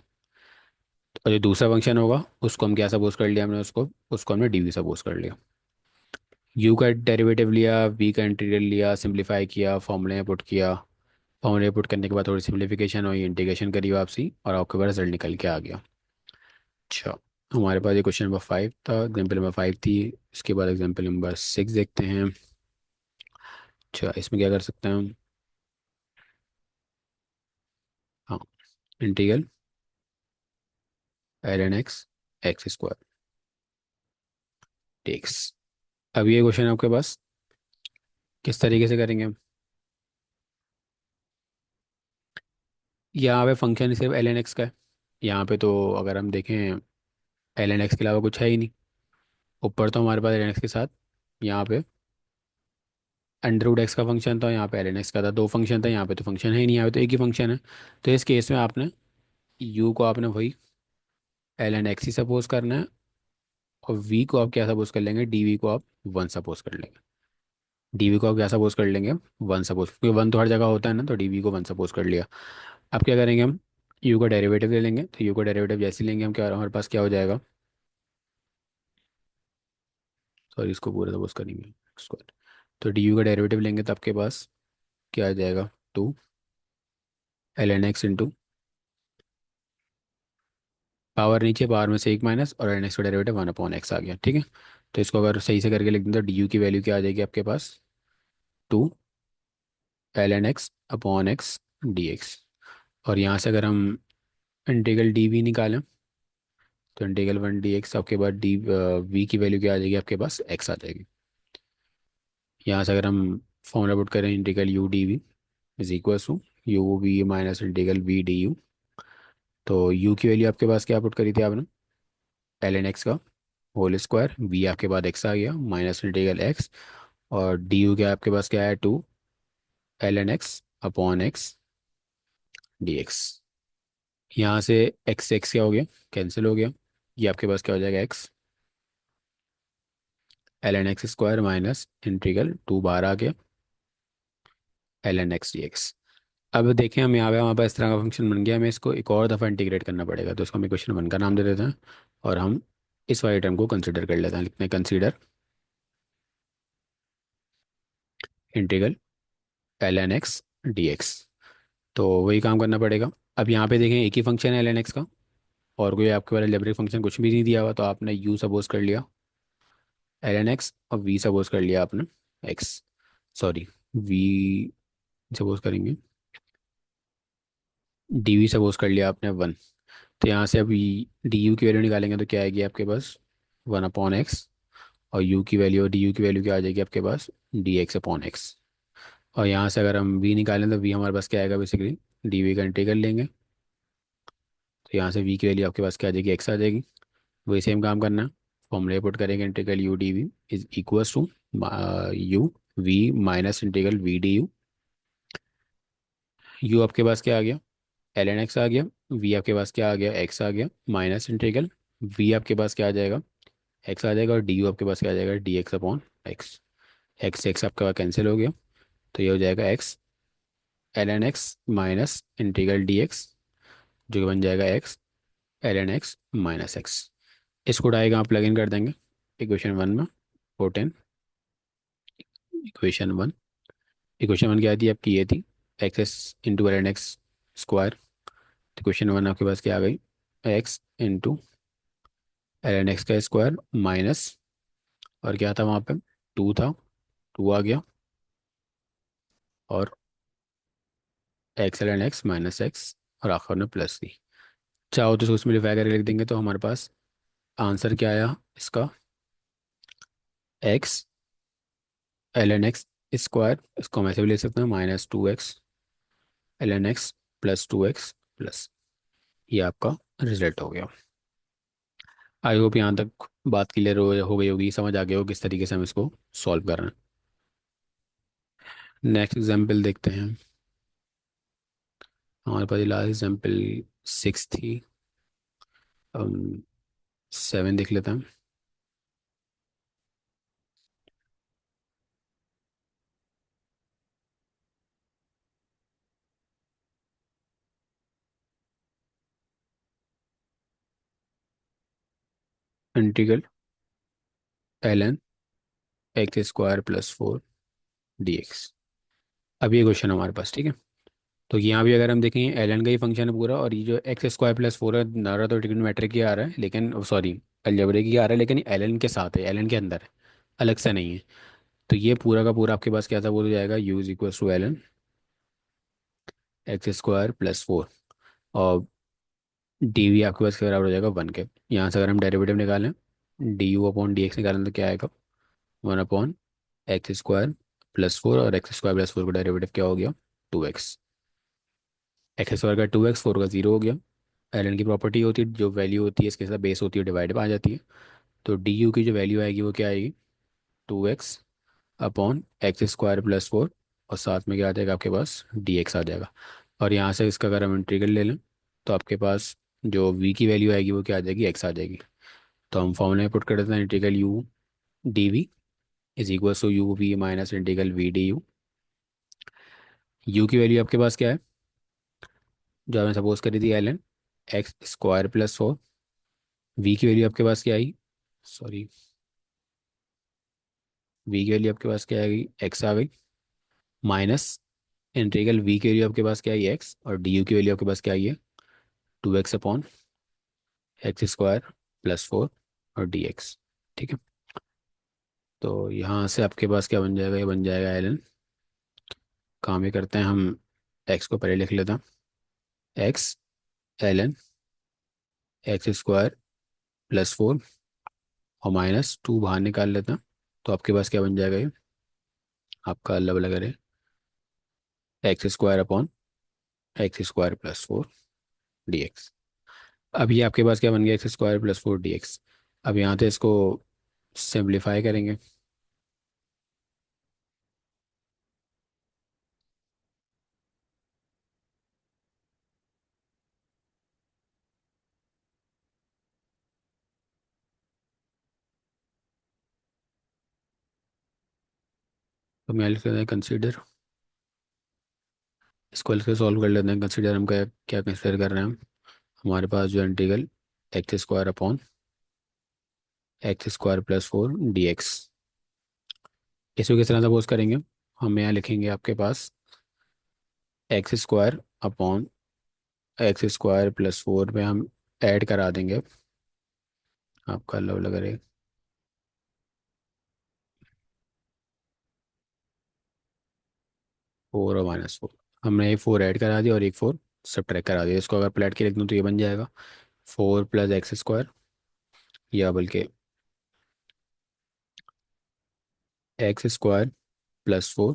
और जो दूसरा फंक्शन होगा उसको हम क्या सपोज कर लिया हमने, उसको उसको हमने डी वी सपोज कर लिया। यू का डेरिवेटिव लिया, वी का इंटीग्रल लिया, सिंप्लीफाई किया, फॉर्मूले में पुट किया। फॉर्मूले पुट करने के बाद थोड़ी सिंप्लीफिकेशन हुई, इंटीग्रेशन करी वापसी, और आपके पास रिजल्ट निकल के आ गया। अच्छा, हमारे पास ये क्वेश्चन नंबर 5 था, एग्जाम्पल नंबर 5 थी। इसके बाद एग्जाम्पल नंबर 6 देखते हैं। अच्छा, इसमें क्या कर सकते हैं हम। हाँ, integral l n x x square takes. अब ये क्वेश्चन आपके पास किस तरीके से करेंगे हम। यहाँ पे फंक्शन सिर्फ एल एन एक्स का है। यहाँ पे तो अगर हम देखें, एल एन एक्स के अलावा कुछ है ही नहीं। ऊपर तो हमारे पास एल एन एक्स के साथ यहाँ पे अंडर रूट एक्स का फंक्शन था, यहाँ पे एल एन एक्स का था, दो फंक्शन था। यहाँ पे तो फंक्शन है ही नहीं, यहाँ पे तो एक ही फंक्शन है। तो इस केस में आपने यू को आपने वही एल एन एक्स ही सपोज करना है, और वी को आप क्या सपोज कर लेंगे, डी वी को आप वन सपोज कर लेंगे। डी वी को आप क्या सपोज कर लेंगे, वन सपोज, क्योंकि वन तो हर जगह होता है ना, तो डी वी को वन सपोज कर लिया। अब क्या करेंगे हम, यू का डेरिवेटिव ले लेंगे। तो यू का डेरिवेटिव जैसे ही लेंगे हम, क्या हमारे पास क्या हो जाएगा, सॉरी इसको पूरा सपोज करेंगे स्क्वायर। तो डी यू का डेरिवेटिव लेंगे तो आपके पास क्या आ जाएगा, two l n x into power, नीचे पावर में से एक माइनस, और एन एक्स का डेरिवेटिव वन अपॉन एक्स आ गया। ठीक है, तो इसको अगर सही से करके लिख दें तो डी यू की वैल्यू क्या आ जाएगी आपके पास, two l n x upon x d x. और यहाँ से अगर हम इंटीग्रल डी वी निकालें, तो इंटीग्रल वन डी एक्स, आपके पास डी वी की वैल्यू क्या आ जाएगी, आपके पास एक्स आ जाएगी। यहाँ से अगर हम फॉर्मूला पुट करें, integral U D v is equal to u we minus integral we D you. तो यू की वैल्यू आपके पास क्या पुट करी थी आपने, एल एन एक्स का होल स्क्वायर, वी आपके पास एक्स आ गया माइनस इंटीग्रल एक्स, और डी यू क्या आपके पास क्या है, two l n x upon x d x. यहाँ से एक्स एक्स क्या हो गया, कैंसिल हो गया। ये आपके पास क्या हो जाएगा, x l n x square minus integral two बार आ गया l n x d x. अब देखें हम यहाँ पे, हमारे पास इस तरह का फंक्शन बन गया, हमें इसको एक और दफ़ा इंटीग्रेट करना पड़ेगा। तो इसको हम इक्वेशन वन का नाम दे देते हैं, और हम इस वाले टर्म को कंसिडर कर लेते हैं, लिखते हैं consider integral l n x d x. तो वही काम करना पड़ेगा। अब यहाँ पे देखें, एक ही फंक्शन है एल एन एक्स का, और कोई आपके वाला अलजेब्रिक फंक्शन कुछ भी नहीं दिया हुआ, तो आपने यू सपोज कर लिया एल एन एक्स, और वी सपोज कर लिया आपने एक्स, सॉरी वी सपोज करेंगे, डी वी सपोज कर लिया आपने वन। तो यहाँ से अभी डी यू की वैल्यू निकालेंगे तो क्या आएगी आपके पास, वन अपॉन एक्स, और यू की वैल्यू, डी यू की वैल्यू क्या आ जाएगी आपके पास, डी एक्स अपॉन एक्स। और यहाँ से अगर हम वी निकालें तो वी हमारे पास क्या आएगा, बेसिकली डी वी का इंटीग्रल लेंगे। तो यहाँ से वी की वैल्यू आपके पास क्या आ जाएगी, एक्स आ जाएगी। वही सेम काम करना है, फॉर्मूले पुट करेंगे, integral U D v is equals to u we minus integral we D u. U आपके पास क्या आ गया, एल एन एक्स आ गया। वी आपके पास क्या आ गया, एक्स आ गया माइनस इंटीग्रल वी आपके पास क्या आ जाएगा, एक्स आ जाएगा, और डी यू आपके पास क्या आ जाएगा, d x upon x. X x आपका पास कैंसिल हो गया, तो ये हो जाएगा x l n x minus integral d x, जो कि बन जाएगा x l n x minus x. इसको डायग्राम प्लग इन कर देंगे इक्वेशन वन में, fourteen equation one. Equation one क्या थी आपकी, ये थी x s into l n x square. तो इक्वेशन वन आपके पास क्या आ गई, x into l n x का स्क्वायर माइनस, और क्या था वहाँ पे, टू था, टू आ गया, और x l n x minus x, और आखिर में प्लस थी। चाहो तो इसको सिम्प्लीफाई करके लिख देंगे, तो हमारे पास आंसर क्या आया इसका, x l n x square, इसको हम ऐसे भी ले सकते हैं, minus two x l n x plus two x plus, ये आपका रिजल्ट हो गया। आई होप यहाँ तक बात क्लियर हो गई होगी, समझ आ गया हो किस तरीके से हम इसको सॉल्व कर रहे हैं। नेक्स्ट एग्जाम्पल देखते हैं। हमारे पास लास्ट एग्जाम्पल 6 थी। हम 7 देख लेते हैं। Integral l n x square plus 4 dx। अब ये क्वेश्चन हमारे पास, ठीक है। तो यहाँ भी अगर हम देखेंगे एल एन का ही फंक्शन है पूरा, और ये जो एक्स स्क्वायर प्लस 4 है, नारा तो ट्रिग्नोमेट्रिक ही आ रहा है, लेकिन सॉरी अलजेब्रिक ही आ रहा है, लेकिन एल एन के साथ है, एल एन के अंदर है, अलग से नहीं है। तो ये पूरा का पूरा आपके पास क्या था, बोल जाएगा u is equal to l n x square plus 4, और डी वी आपके पास के बराबर हो जाएगा 1 के। यहाँ से अगर हम डेरिवेटिव निकालें, d u upon d x निकालें तो क्या आएगा, 1 अपॉन एक्स स्क्वायर प्लस 4, और एक्स स्क्वायर प्लस 4 का डेरिवेटिव क्या हो गया, 2x। एक्स स्क्वायर का 2x, 4 का 0 हो गया। एल एन की प्रॉपर्टी होती है, जो वैल्यू होती है इसके साथ बेस होती है डिवाइड में आ जाती है। तो डी यू की जो वैल्यू आएगी वो क्या आएगी, 2x upon x square plus 4, और साथ में क्या आ जाएगा आपके पास, डी एक्स आ जाएगा। और यहाँ से इसका अगर हम इंटीग्रल ले लें तो आपके पास जो v की वैल्यू आएगी वो क्या आ जाएगी, x आ जाएगी। तो हम फॉर्मूला में पुट कर देते हैं, integral u d v is equal to u we minus integral v d u. U की वैल्यू आपके पास क्या है, जो हमें सपोज करी थी l n x square plus 4। V की वैल्यू आपके पास क्या आई, सॉरी, वी की वैल्यू आपके पास क्या आएगी, एक्स आ गई, माइनस इंटीग्रल वी की वैल्यू आपके पास क्या आई, एक्स, और डी यू की वैल्यू आपके पास क्या आई है, 2x upon x square plus 4 और डी एक्स। ठीक है। तो यहाँ से आपके पास क्या बन जाएगा, ये बन जाएगा एल एन। काम ये करते हैं हम, एक्स को पहले लिख लेते हैं, x l n x square plus 4 और -2 बाहर निकाल लेते हैं। तो आपके पास क्या बन जाएगा, ये आपका अल्लाह वाला करे, x square upon x square plus 4 dx। अब ये आपके पास क्या बन गया, एक्स स्क्वायर प्लस 4 dx। अब यहाँ से इसको सिंप्लीफाई करेंगे। तो मैं लिख लेते हैं कंसीडर, इसको लिख के सॉल्व कर लेते हैं। कंसीडर हम क्या क्या कंसीडर कर रहे हैं हम, हमारे पास जो integral x square upon x square plus 4 dx, इसको किस तरह सपोज करेंगे, हम यहाँ लिखेंगे आपके पास x square upon x square plus 4 में हम ऐड करा देंगे आपका अल्लाह वाला करे 4 और -4। हमने एक 4 ऐड करा दिया और एक 4 सब्ट्रैक्ट करा दिया। इसको अगर प्लट के लिख दूँ तो ये बन जाएगा 4 प्लस एक्स स्क्वायर, या बल्कि x square plus 4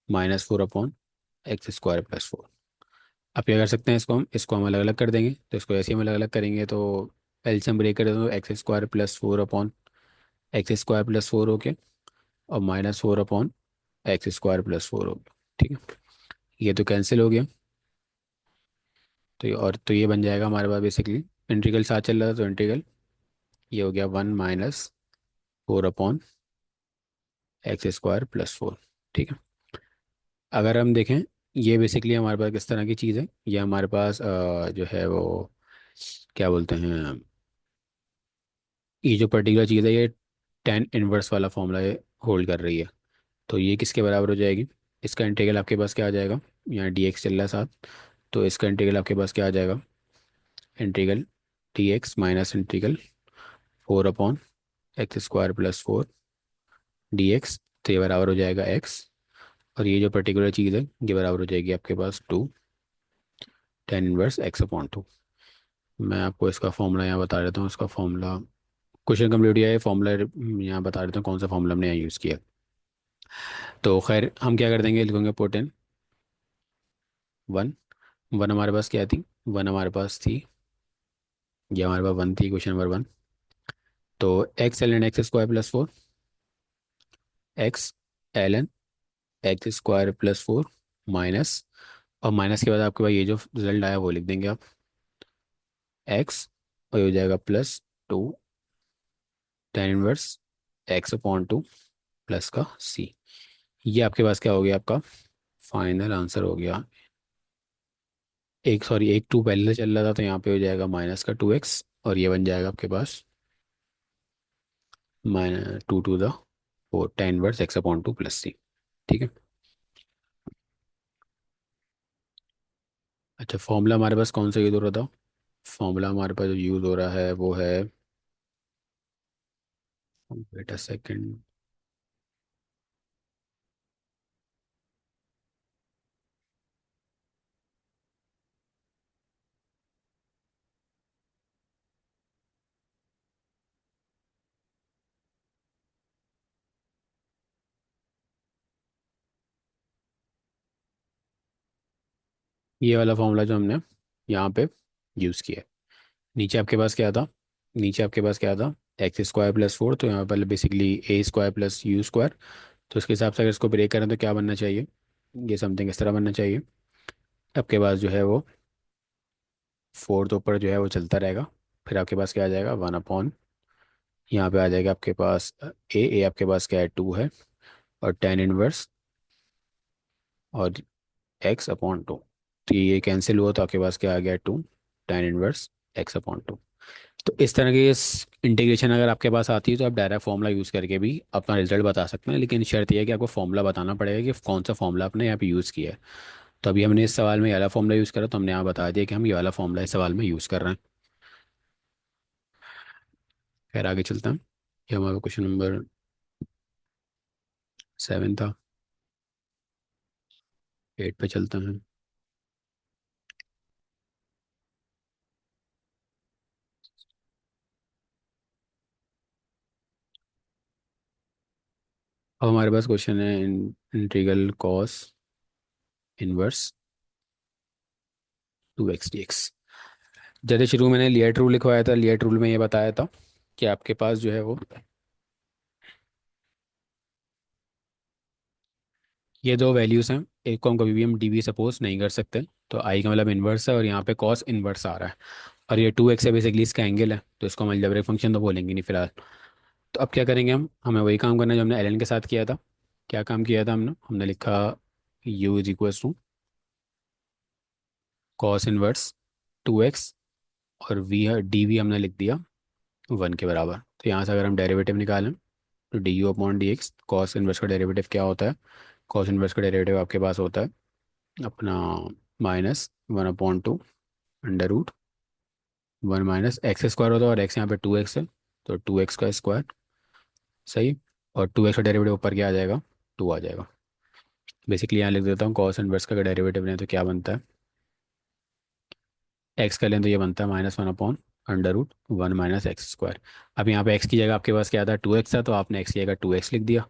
-4 upon x square plus 4। अब क्या कर सकते हैं, इसको हम अलग अलग कर देंगे। तो इसको ऐसे ही हम अलग अलग करेंगे तो एलसीएम ब्रेक कर दें तो x square plus 4 upon x square plus 4 हो गया, और -4 अपॉन एक्स स्क्वायर प्लस 4 हो गया। ठीक है, ये तो कैंसिल हो गया। तो ये और तो ये बन जाएगा हमारे पास बेसिकली, इंटीग्रल साथ चल रहा था तो इंटीग्रल ये हो गया 1 -4 अपॉन एक्स स्क्वायर प्लस 4। ठीक है। अगर हम देखें, ये बेसिकली हमारे पास किस तरह की चीज़ है, ये हमारे पास जो है वो क्या बोलते हैं, ये जो पर्टिकुलर चीज़ है ये टेन इनवर्स वाला फॉर्मूला होल्ड कर रही है। तो ये किसके बराबर हो जाएगी, इसका इंटीग्रल आपके पास क्या आ जाएगा, यहाँ डी एक्स चल रहा है साथ, तो इसका इंटीग्रल आपके पास क्या आ जाएगा, integral d x minus integral 4 upon x square plus 4 dx। तो ये बराबर हो जाएगा एक्स, और ये जो पर्टिकुलर चीज़ है ये बराबर हो जाएगी आपके पास 2 tan−1 x/2। मैं आपको इसका फॉर्मूला यहाँ बता देता हूँ, इसका फॉर्मूला क्वेश्चन कंप्लीट किया है, फॉर्मूला यहाँ बता देता हूँ कौन सा फॉर्मूला हमने यहाँ यूज़ किया। तो खैर हम क्या कर देंगे, लिखेंगे पोटेन 1। 1 हमारे पास क्या थी, 1 हमारे पास थी, ये हमारे पास 1 थी, क्वेश्चन नंबर 1। तो x l n x square plus 4, x l n x square plus 4 minus, और माइनस के बाद आपके पास ये जो रिजल्ट आया वो लिख देंगे आप, एक्स, और ये हो जाएगा plus 2 tan inverse x upon 2 plus का सी। ये आपके पास क्या हो गया, आपका फाइनल आंसर हो गया। एक सॉरी एक टू पहले से चल रहा था तो यहाँ पे हो जाएगा माइनस का 2x, और ये बन जाएगा आपके पास minus 2 to the 4 tan inverse x upon 2 plus c. ठीक है। अच्छा, फॉर्मूला हमारे पास कौन सा यूज़ हो रहा था? फॉर्मूला हमारे पास जो यूज़ हो रहा है वो है, वेट अ सेकंड, ये वाला फॉर्मूला जो हमने यहाँ पे यूज़ किया है। नीचे आपके पास क्या था? नीचे आपके पास क्या था? एक्स स्क्वायर प्लस 4, तो यहाँ पर basically A square plus you square. तो उसके हिसाब से अगर इसको ब्रेक करें तो क्या बनना चाहिए? ये समथिंग इस तरह बनना चाहिए। आपके पास जो है वो 4 तो ऊपर जो है वो चलता रहेगा, फिर आपके पास क्या आ जाएगा, 1 अपॉन, यहाँ पे आ जाएगा आपके पास ए आपके पास क्या है, 2 है, और टेन इनवर्स और एक्स अपॉन 2। तो ये कैंसिल हुआ तो आपके पास क्या आ गया, 2 टेन इनवर्स एक्स अपॉन 2। तो इस तरह की इस इंटीग्रेशन अगर आपके पास आती है तो आप डायरेक्ट फॉर्मूला यूज़ करके भी अपना रिजल्ट बता सकते हैं, लेकिन शर्त यह है कि आपको फॉर्मूला बताना पड़ेगा कि कौन सा फॉर्मूला आपने यहाँ पे यूज़ किया है। तो अभी हमने इस सवाल में ये वाला फॉर्मूला यूज़ करा, तो हमने यहाँ बता दिया कि हम ये वाला फॉर्मूला इस सवाल में यूज़ कर रहे हैं। खैर आगे चलते हैं। ये हमारा क्वेश्चन नंबर 7 था। 8 पे चलते हैं। अब हमारे पास क्वेश्चन है integral cos inverse 2x dx। जैसे शुरू में मैंने लियट रूल लिखवाया था, लियट रूल में ये बताया था कि आपके पास जो है वो ये दो वैल्यूज़ हैं, एक को हम कभी भी हम डीवी सपोज नहीं कर सकते। तो आई का मतलब इन्वर्स है, और यहाँ पे कॉस इन्वर्स आ रहा है, और ये 2x है बेसिकली इसका एंगल है, तो इसको हम अलजेब्रिक फंक्शन तो बोलेंगे नहीं फिलहाल। तो अब क्या करेंगे हम, हमें वही काम करना है जो हमने एल एन के साथ किया था। क्या काम किया था हमने? हमने लिखा u is equal to cos inverse 2x, और वी डी वी हमने लिख दिया 1 के बराबर। तो यहाँ से अगर हम डेरिवेटिव निकालें तो d u upon d x, cos inverse का डेरिवेटिव क्या होता है? कॉस इनवर्स का डेरिवेटिव आपके पास होता है अपना -1/2 under root 1 minus x square होता है, और एक्स यहाँ पे 2x है, तो 2x का स्क्वायर। सही। और 2x का डेरिवेटिव ऊपर क्या आ जाएगा, 2 आ जाएगा। बेसिकली यहाँ लिख देता हूँ, कॉस इनवर्स का डेरिवेटिव लें तो क्या बनता है, एक्स का लें तो ये बनता है -1/√1 माइनस एक्स स्क्वायर। अब यहाँ पे एक्स की जगह आपके पास क्या था, 2x था, तो आपने एक्स की जगह 2x लिख दिया।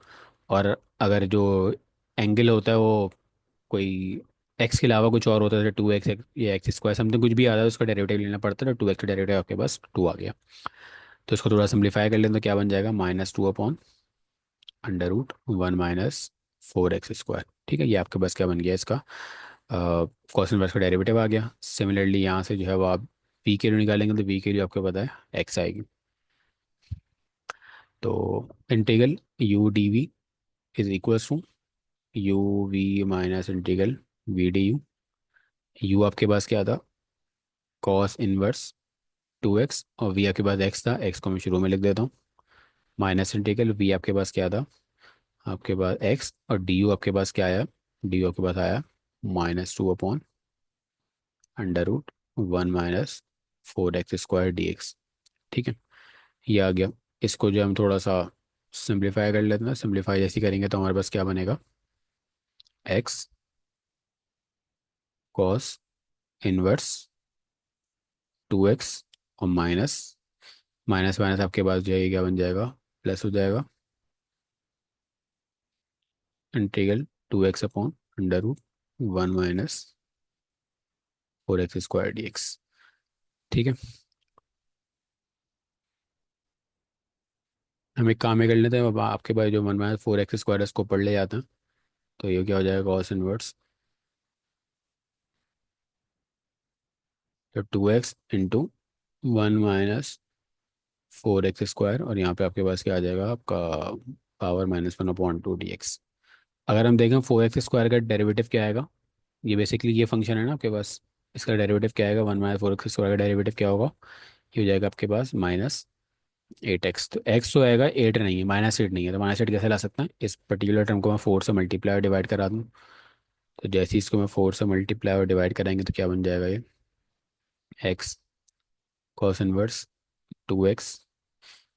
और अगर जो एंगल होता है वो कोई एक्स के अलावा कुछ और होता है, जैसे 2x या एक्स स्क्वायर समथिंग कुछ भी आता है, उसका डेरिवेटिव लेना पड़ता है, तो 2x का डेरिवेटिव आपके पास 2 आ गया। तो इसको थोड़ा सिंप्लीफाई कर लें तो क्या बन जाएगा, -2/√1 माइनस 4x स्क्वायर। ठीक है, ये आपके पास क्या बन गया इसका, कॉस इनवर्स का डेरिवेटिव आ गया। सिमिलरली यहाँ से जो है वो आप वी के लिए निकालेंगे तो वी के लिए आपको पता है एक्स आएगी। तो integral U D v is equals to u we minus integral we D u. U आपके पास क्या था, कॉस इनवर्स 2x, और वी आपके पास एक्स था, एक्स को मैं शुरू में लिख देता हूँ, माइनस इंटीग्रल वी आपके पास क्या था, आपके पास एक्स, और डी यू आपके पास क्या आया, डी यू आपके पास आया -2/√1 minus 4x square D x. ठीक है, ये आ गया। इसको जो हम थोड़ा सा सिंप्लीफाई कर लेते हैं, सिंप्लीफाई जैसे करेंगे तो हमारे पास क्या बनेगा, एक्स कॉस इनवर्स 2x, और माइनस माइनस माइनस आपके पास जो है ये क्या बन जाएगा, प्लस हो जाएगा, integral 2x upon √1 minus 4x square D x. ठीक है, हम एक काम ये कर लेते हैं, अब आपके पास जो 1 माइनस 4x स्क्वायर है उसको पढ़ ले जाते हैं। तो ये क्या हो जाएगा कॉस इनवर्स, तो 2x इंटू 1 - 4x स्क्वायर, और यहाँ पे आपके पास क्या आ जाएगा आपका पावर -1/2 dx। अगर हम देखें 4x स्क्वायर का डेरिवेटिव क्या आएगा, ये बेसिकली ये फंक्शन है ना आपके पास, इसका डेरिवेटिव क्या आएगा, 1 - 4x स्क्वायर का डेरिवेटिव क्या होगा, ये हो जाएगा आपके पास -8x। तो x तो आएगा, 8 नहीं है, -8 नहीं है, तो -8 कैसे ला सकते हैं, इस पर्टिकुलर टर्म को मैं 4 से मल्टीप्लाई और डिवाइड करा दूँ। तो जैसे ही इसको मैं 4 से मल्टीप्लाई और डिवाइड कराएंगे तो क्या बन जाएगा ये, x कॉस इनवर्स 2x,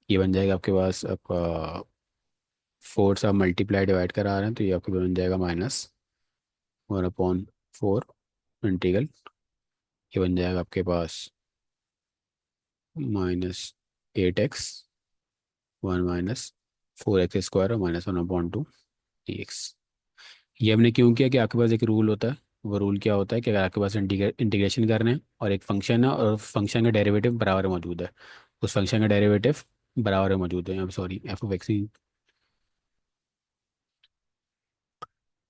ये बन जाएगा आपके पास आपका 4 से आप मल्टीप्लाई डिवाइड करा रहे हैं तो ये आपके पास बन जाएगा -1/4 इंटीग्रल, ये बन जाएगा आपके पास -8x 1 - 4x स्क्वायर और -1/2 dx। ये हमने क्यों किया कि आपके पास एक रूल होता है, वो रूल क्या होता है कि अगर आपके पास इंटीग्रेशन करना है और एक फंक्शन है और फंक्शन का डेरिवेटिव बराबर मौजूद है, उस फंक्शन का डेरिवेटिव बराबर मौजूद है, सॉरी f(x)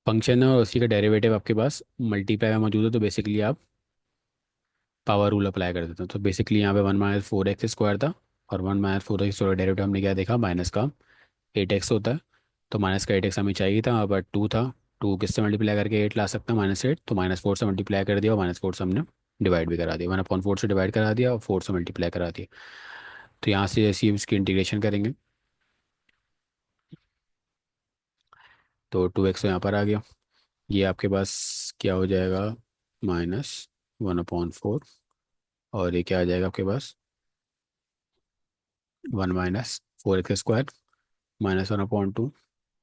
फंक्शन है और उसी का डेरिवेटिव आपके पास मल्टीप्लाई में मौजूद है, तो बेसिकली आप पावर रूल अप्लाई कर देते हैं। तो बेसिकली यहाँ पे 1 - 4x स्क्वायर था, और 1 - 4x स्क्वायर डेरिवेटिव हमने क्या देखा, माइनस का 8x होता है, तो माइनस का 8x हमें चाहिए था, बट 2 था, 2 किससे मल्टीप्लाई करके 8 ला सकता है, -8, तो -4 से मल्टीप्लाई कर दिया और -4 से हमने डिवाइड भी करा दिया, 1/4 से डिवाइड करा दिया और 4 से मल्टीप्लाई करा दिया। तो यहाँ से जैसे ही इसकी इंटीग्रेशन करेंगे तो 2x तो यहाँ पर आ गया, ये आपके पास क्या हो जाएगा, -1/4, और ये क्या आ जाएगा आपके पास 1 - 4x स्क्वायर -1/2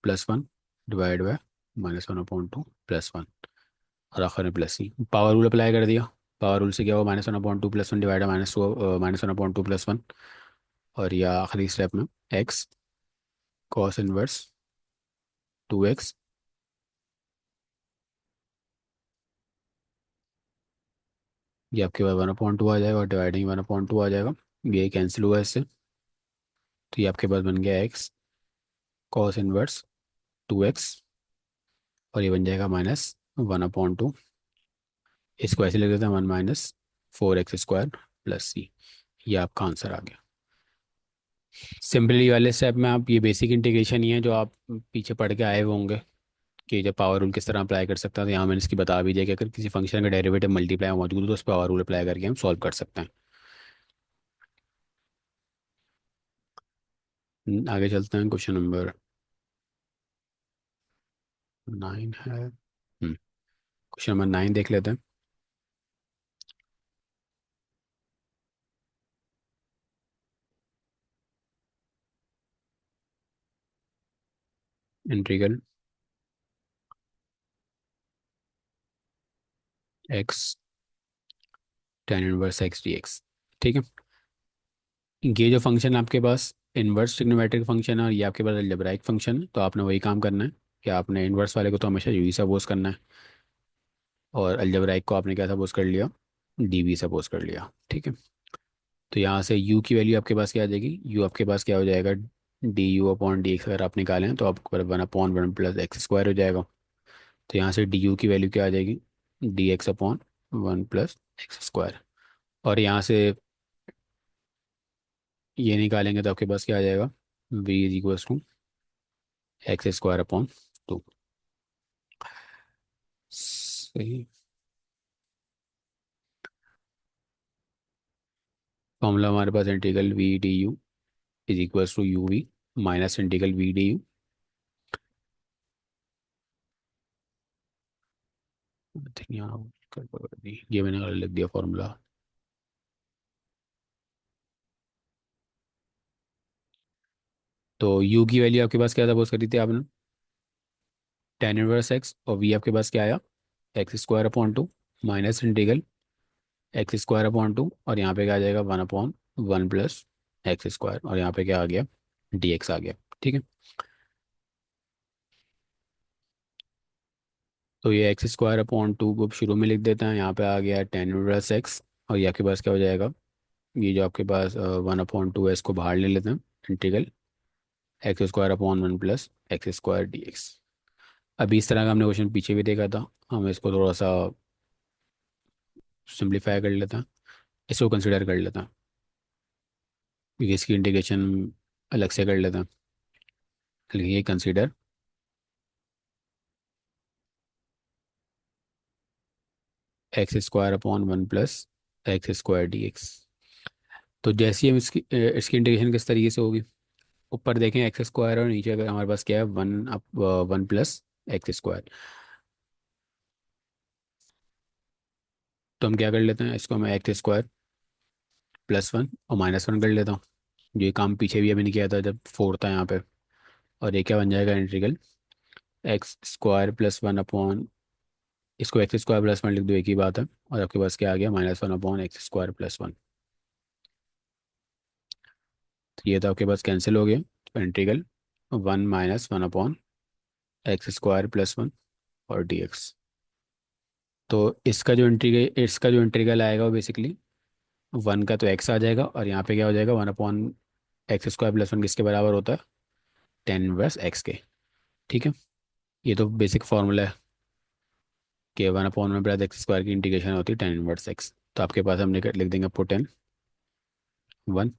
+1 डिवाइड बाय -1/2 +1, और आखिर में प्लस ही पावर रूल अप्लाई कर दिया। पावर रूल से क्या हुआ, -1/2 +1 डिवाइड -1/2 +1, और या आखिरी स्टेप में x कॉस इनवर्स 2x, ये आपके पास 1/2 आ जाएगा और डिवाइडिंग 1/2 आ जाएगा, ये कैंसिल हुआ इससे, तो ये आपके पास बन गया x कॉस इनवर्स 2x, और ये बन जाएगा -1/2, इसको ऐसे लिख देते हैं 1 - 4x स्क्वायर +c, ये आपका आंसर आ गया। सिंपली वाले स्टेप में आप ये बेसिक इंटीग्रेशन ही है जो आप पीछे पढ़ के आए हुए होंगे कि जब पावर रूल किस तरह अप्लाई कर सकते हैं, तो यहाँ मैंने इसकी बता भी दिया कि अगर किसी फंक्शन का डेरिवेटिव मल्टीप्लाई मौजूद हो तो उस पर पावर रूल अप्लाई करके हम सॉल्व कर सकते हैं। आगे चलते हैं, क्वेश्चन नंबर 9 है, क्वेश्चन नंबर 9 देख लेते हैं। Integral x tan inverse x dx। ठीक है, ये जो फंक्शन आपके पास इनवर्स ट्रिग्नोमेट्रिक फंक्शन है और ये आपके पास अलजेब्राइक फंक्शन है, तो आपने वही काम करना है कि आपने इनवर्स वाले को तो हमेशा यू ही सपोज करना है, और अलजेब्राइक को आपने क्या सपोज कर लिया, डी बी सपोज कर लिया। ठीक है, तो यहाँ से u की वैल्यू आपके पास क्या आ जाएगी, u आपके पास क्या हो जाएगा, du/dx, अगर आप निकालें तो आपको 1/1 + x स्क्वायर हो जाएगा। तो यहाँ से du की वैल्यू क्या आ जाएगी, dx/1 + x स्क्वायर, और यहाँ से ये निकालेंगे तो आपके पास क्या आ जाएगा, v = x² / 2। सही, फॉर्मूला हमारे पास integral v du = uv integral v du। I think यहाँ गड़बड़ कर दी, ये मैंने गलत लिख दिया फॉर्मूला। तो u की वैल्यू आपके पास क्या सपोज करी थी आपने, tan इनवर्स x, और v आपके पास क्या आया, x² / 2 इंटीग्रल x² / 2, और यहाँ पे क्या आ जाएगा 1/1 + x स्क्वायर, और यहाँ पे क्या आ गया, dx आ गया। ठीक है, तो ये x² / 2 को शुरू में लिख देते हैं, यहाँ पे आ गया tan इनवर्स x, और ये आपके पास क्या हो जाएगा, ये जो आपके पास 1/2 है इसको बाहर ले लेते हैं, इंटीग्रल x² / 1 + x² dx। अभी इस तरह का हमने क्वेश्चन पीछे भी देखा था, हम इसको थोड़ा सा सिंप्लीफाई कर लेते हैं, इसको कंसिडर कर लेते हैं, क्योंकि इसकी इंटीग्रेशन अलग से कर लेते हैं। लिखिए consider x square upon 1 + x² dx। तो जैसे ही हम इसकी इंटीग्रेशन किस तरीके से होगी, ऊपर देखें एक्स स्क्वायर और नीचे अगर हमारे पास क्या है 1 + x²। तो हम क्या कर लेते हैं, इसको मैं x² +1 और -1 कर लेता हूँ। ये काम पीछे भी अभी नहीं किया था जब 4 था यहाँ पे। और ये क्या बन जाएगा, इंटीग्रल x² + 1 अपॉन, इसको x² + 1 लिख दो, एक ही बात है। और आपके पास क्या आ गया, -1/x² + 1। तो ये तो आपके पास कैंसिल हो गया, तो इंटीग्रल 1 - 1/x² + 1 और dx। तो इसका जो इंटीग्रल आएगा वो बेसिकली 1 का तो x आ जाएगा, और यहाँ पे क्या हो जाएगा, 1/x² + 1 किसके बराबर होता है, tan 1 x के। ठीक है, ये तो बेसिक फार्मूला है कि 1/1 + x² की इंटीग्रेशन होती है tan 1 x। तो आपके पास हमने लिख देंगे पुट इन 1।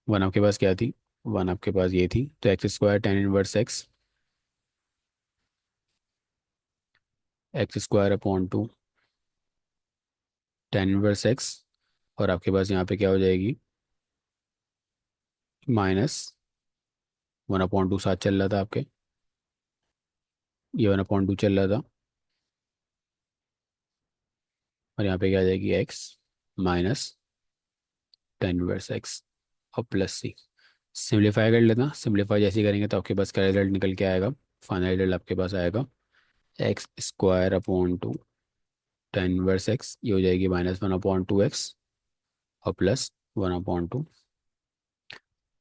1 आपके पास क्या थी, 1 आपके पास ये थी, तो x² tan 1 x, x² / 2 tan 1 x। और आपके पास यहाँ पे क्या हो जाएगी, -1/2 साथ चल रहा था आपके, ये 1/2 चल रहा था। और यहाँ पे क्या आ जाएगी, x माइनस tan 1 x और +c। सिंप्लीफाई कर लेना, सिंप्लीफाई जैसे ही करेंगे तो आपके पास क्या रिजल्ट निकल के आएगा, फाइनल रिजल्ट आपके पास आएगा x² / 2 tan 1 x, ये हो जाएगी -1/2 x और +1/2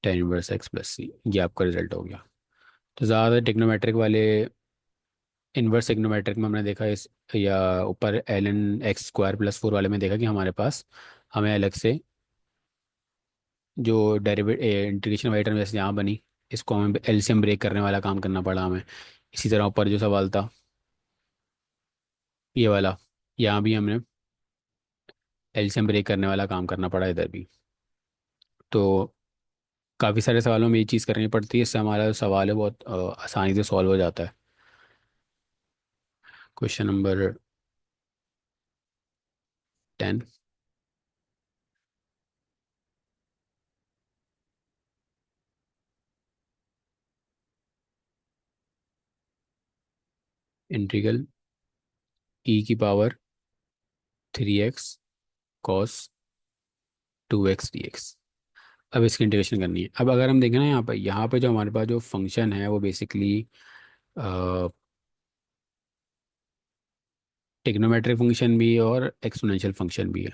tan 1 x + c। ये आपका रिजल्ट हो गया। तो ज़्यादा टिग्नोमेट्रिक वाले, इन्वर्स टिग्नोमेट्रिक में हमने देखा इस, या ऊपर ln x² + 4 वाले में देखा कि हमारे पास हमें अलग से जो डेरिवेट इंटीग्रेशन वाली टर्म जैसे यहाँ बनी, इसको हमें एलसीएम ब्रेक करने वाला काम करना पड़ा हमें। इसी तरह ऊपर जो सवाल था ये वाला, यहाँ भी हमने एलसीएम ब्रेक करने वाला काम करना पड़ा इधर भी। तो काफ़ी सारे सवालों में ये चीज़ करनी पड़ती है, इससे हमारा जो सवाल है बहुत आसानी से सॉल्व हो जाता है। Question number 10। Integral e⁻³ cos 2x dx। अब इसकी इंटीग्रेशन करनी है। अब अगर हम देखें ना, यहाँ पे जो हमारे पास जो फंक्शन है वो बेसिकली टिग्नोमेट्रिक फंक्शन भी है और एक्सपोनेंशियल फंक्शन भी है।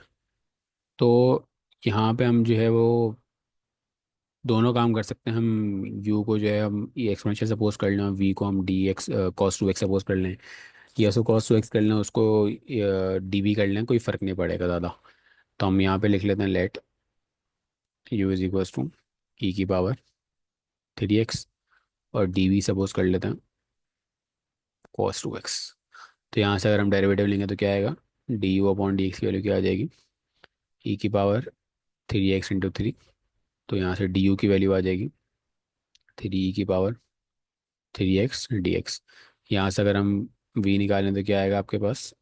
तो यहाँ पे हम जो है वो दोनों काम कर सकते हैं। हम u को जो है हम ये एक्सपोनेंशियल सपोज कर लें, v को हम dx cos 2x सपोज कर लें, या उसको cos 2x कर लें, उसको dv कर लें, कोई फ़र्क नहीं पड़ेगा ज़्यादा। तो हम यहाँ पे लिख लेते हैं लेट u = e⁻³ और dv सपोज कर लेते हैं cos 2x। तो यहाँ से अगर हम डेरिवेटिव लेंगे तो क्या आएगा, du/dx की वैल्यू क्या आ जाएगी, e⁻³ x × 3। तो यहाँ से du की वैल्यू आ जाएगी 3e⁻³ x dx। यहाँ से अगर हम v निकालें तो क्या आएगा आपके पास,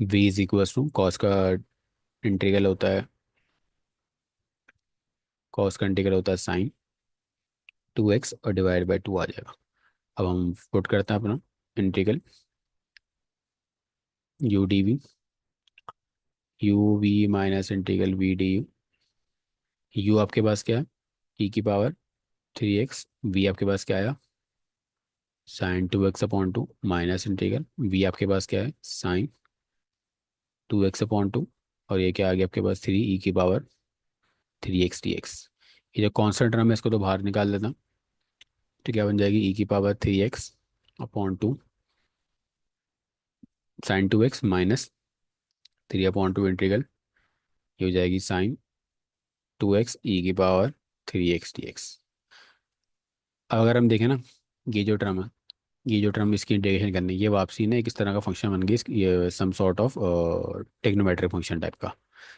v कॉस का इंटीग्रल होता है, sin 2x और /2 आ जाएगा। अब हम पुट करते हैं अपना integral u dv, u v minus integral v du। u आपके पास क्या है, e⁻³ x, v आपके पास क्या आया, sin 2x/2 minus integral v आपके पास क्या है, sin 2x/2। और ये क्या आ गया आपके पास, 3e⁻³ x dx। ये जो कॉन्स्टेंट टर्म है इसको तो बाहर निकाल देता। तो क्या बन जाएगी, e⁻³ x/2 sin 2x minus 3/2 integral, ये हो जाएगी sin 2x e⁻³ x dx। अब अगर हम देखें ना, ये जो टर्म है ये जो टर्म इसकी इंटीग्रेशन करनी है, ये वापसी ने एक इस तरह का फंक्शन बन गई, ये some sort of trigonometric function type का।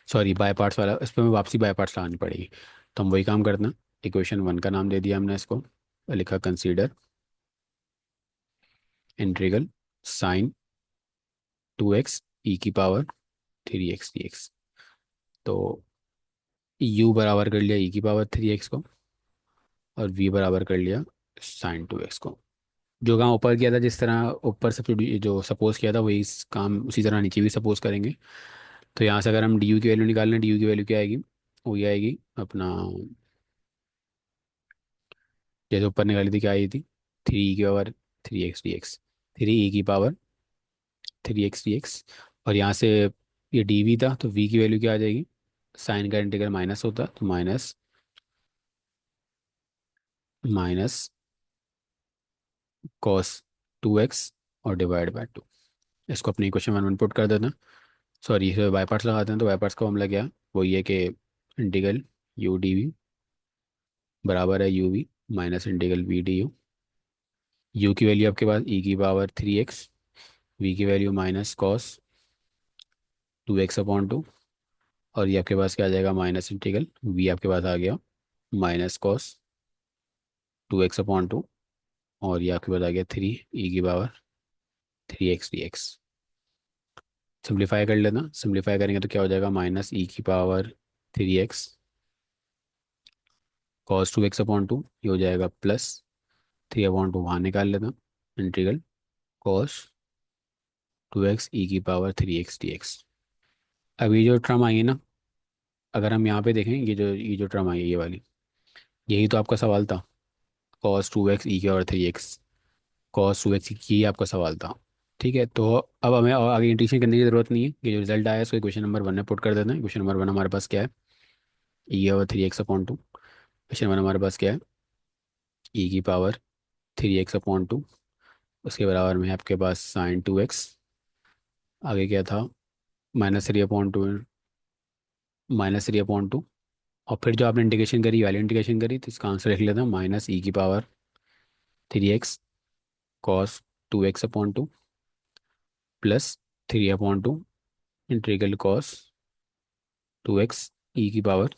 सॉरी, बाय पार्ट्स वाला, इस पर हमें वापसी बाय पार्ट्स लगानी पड़ेगी। तो हम वही काम करते हैं। इक्वेशन वन का नाम दे दिया हमने इसको, लिखा कंसीडर इंटीग्रल साइन 2x ई की पावर 3x dx। तो u बराबर कर लिया ई की पावर 3x को, और v बराबर कर लिया साइन 2x को। जो काम ऊपर किया था, जिस तरह ऊपर से जो सपोज किया था, वही इस काम उसी तरह नीचे भी सपोज करेंगे। तो यहाँ से अगर हम डी यू की वैल्यू निकाल लें, डी यू की वैल्यू क्या आएगी, वही आएगी अपना, जैसे ऊपर निकाली थी क्या आई थी, 3 की पावर 3x dx, 3 की पावर 3x dx। और यहाँ से ये डी वी था, तो v की वैल्यू क्या आ जाएगी, साइन का इंटीग्रल माइनस होता, तो माइनस माइनस कॉस 2x और डिवाइड बाय 2। इसको अपनी क्वेश्चन वन में पुट कर देते हैं। सॉरी, इसे बाई पार्ट्स लगाते हैं, तो बाई पार्ट्स का फॉर्मूला क्या है, वो ये कि इंटीग्रल यू डी वी बराबर है you we minus integral we D u. U की वैल्यू आपके पास ई की पावर 3x, वी की वैल्यू माइनस कॉस 2x/2, और ये आपके पास क्या आ जाएगा, माइनस इंटीग्रल वी आपके पास आ गया माइनस कॉस 2x/2, और ये आपके पास आ गया 3 e की पावर 3x dx। सिंप्लीफाई कर लेना, सिंप्लीफाई करेंगे तो क्या हो जाएगा, माइनस e की पावर 3x कॉस 2x/2, ये हो जाएगा प्लस 3/2, वहाँ निकाल लेना इंटीग्रल कॉस 2x e की पावर 3x dx। अब ये जो टर्म आई है ना, अगर हम यहाँ पे देखें, ये जो टर्म आई है, ये वाली, यही तो आपका सवाल था, कॉस 2x e की पावर 3x, कॉस 2x की आपका सवाल था। ठीक है, तो अब हमें और आगे इंटीग्रेशन करने की ज़रूरत नहीं है, ये जो रिजल्ट आया है इसको क्वेश्चन नंबर वन में पुट कर देते हैं। क्वेश्चन नंबर वन हमारे पास क्या है, e की पावर 3x/2। क्वेश्चन वन हमारे पास क्या है, e की पावर 3x/2, उसके बराबर में है आपके पास साइन 2x, आगे क्या था, -3/2, -3/2। और फिर जो आपने इंटीग्रेशन करी, वैल्यू इंटीग्रेशन करी, तो इसका आंसर लिख लेते हैं, माइनस e की power 3x cos 2x/2 plus 3/2 integral cos 2x e की पावर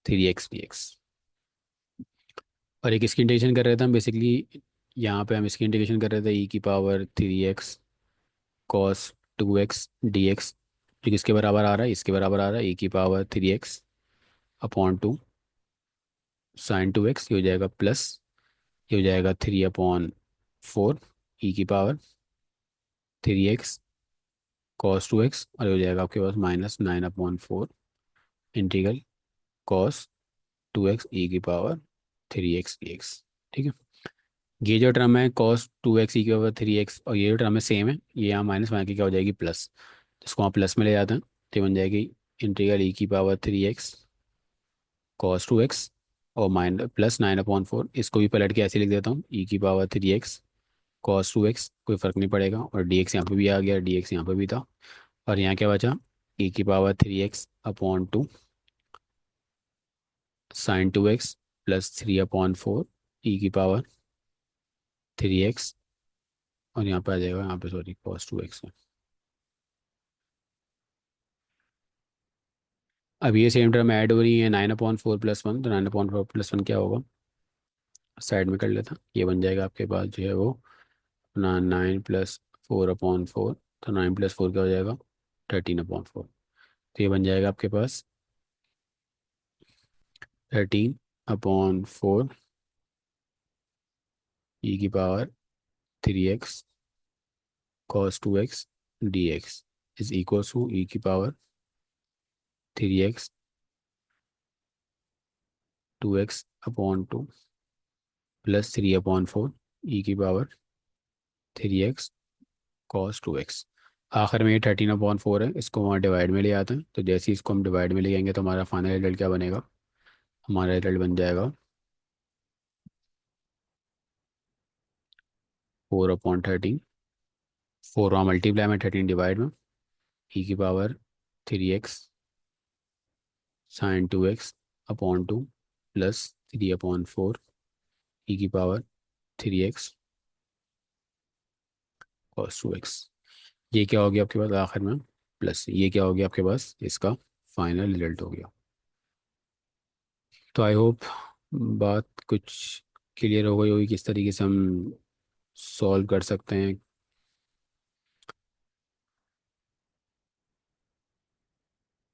3x dx। और एक इसकी इंटीग्रेशन कर रहे थे हम बेसिकली, यहाँ पे हम इसकी इंटीग्रेशन कर रहे थे e की power 3x cos 2x dx, जो किसके बराबर आ रहा है, इसके बराबर आ रहा है e की पावर 3x/2 साइन 2x, ये हो जाएगा प्लस, ये हो जाएगा 3/4 e की पावर 3x कॉस 2x, और ये हो जाएगा आपके पास -9/4 इंटीग्रल कॉस 2x e की पावर 3x dx। ठीक है, ये जो टर्म है कॉस 2x e की पावर 3x, और ये जो टर्म है सेम है, ये यहाँ माइनस वहाँ की क्या हो जाएगी, प्लस, तो इसको आप प्लस में ले जाते हैं, तो ये बन जाएगी इंटीग्रल e की पावर 3x कॉस 2x, और माइनस प्लस 9/4, इसको भी पलट के ऐसे लिख देता हूँ, e की पावर 3x कॉस 2x, कोई फ़र्क नहीं पड़ेगा, और dx यहाँ पे भी आ गया, dx यहाँ पे भी था, और यहाँ क्या बचा, e की power 3x/2 sine 2x plus 3/4 e की पावर 3x, और यहाँ पे आ जाएगा, यहाँ पे सॉरी कॉस 2x है। अब ये सेम टर्म ऐड हो रही है 9/4 + 1, तो 9/4 + 1 क्या होगा, साइड में कर लेता, ये बन जाएगा आपके पास जो है वो अपना 9 + 4/4, तो 9 + 4 क्या हो जाएगा, 13/4। तो ये बन जाएगा आपके पास 13/4 e की power 3x cos 2x dx is equal to e की power 3x 2x/2 plus 3/4 e की पावर 3x कॉस 2x। आखिर में ये 13/4 है, इसको वहाँ डिवाइड में ले आते हैं, तो जैसे ही इसको हम डिवाइड में ले आएंगे तो हमारा फाइनल रिजल्ट क्या बनेगा, हमारा रिजल्ट बन जाएगा 4/13, 4 वहाँ मल्टीप्लाई में, 13 डिवाइड में, e की power 3x sine 2x/2 plus 3/4 e की power 3x cos two x. ये क्या हो गया आपके पास आखिर में, प्लस ये क्या हो गया आपके पास, इसका फाइनल रिजल्ट हो गया। तो आई होप बात कुछ क्लियर हो गई होगी किस तरीके से हम सॉल्व कर सकते हैं।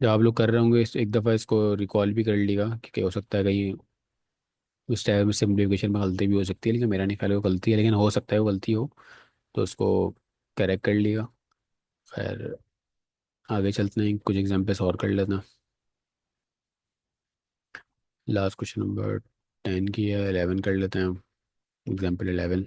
जब आप लोग कर रहे होंगे एक दफ़ा इसको रिकॉल भी कर लीजिएगा, क्योंकि हो सकता है कहीं उस टाइम में सिम्प्लीफिकेशन में गलती भी हो सकती है, लेकिन मेरा नहीं ख्याल है वो गलती है, लेकिन हो सकता है वो गलती हो, तो उसको करेक्ट कर लिएगा। खैर, आगे चलते हैं, कुछ एग्जाम्पल्स और कर लेते हैं। लास्ट क्वेश्चन नंबर 10 की है, 11 कर लेते हैं। एग्जाम्पल 11।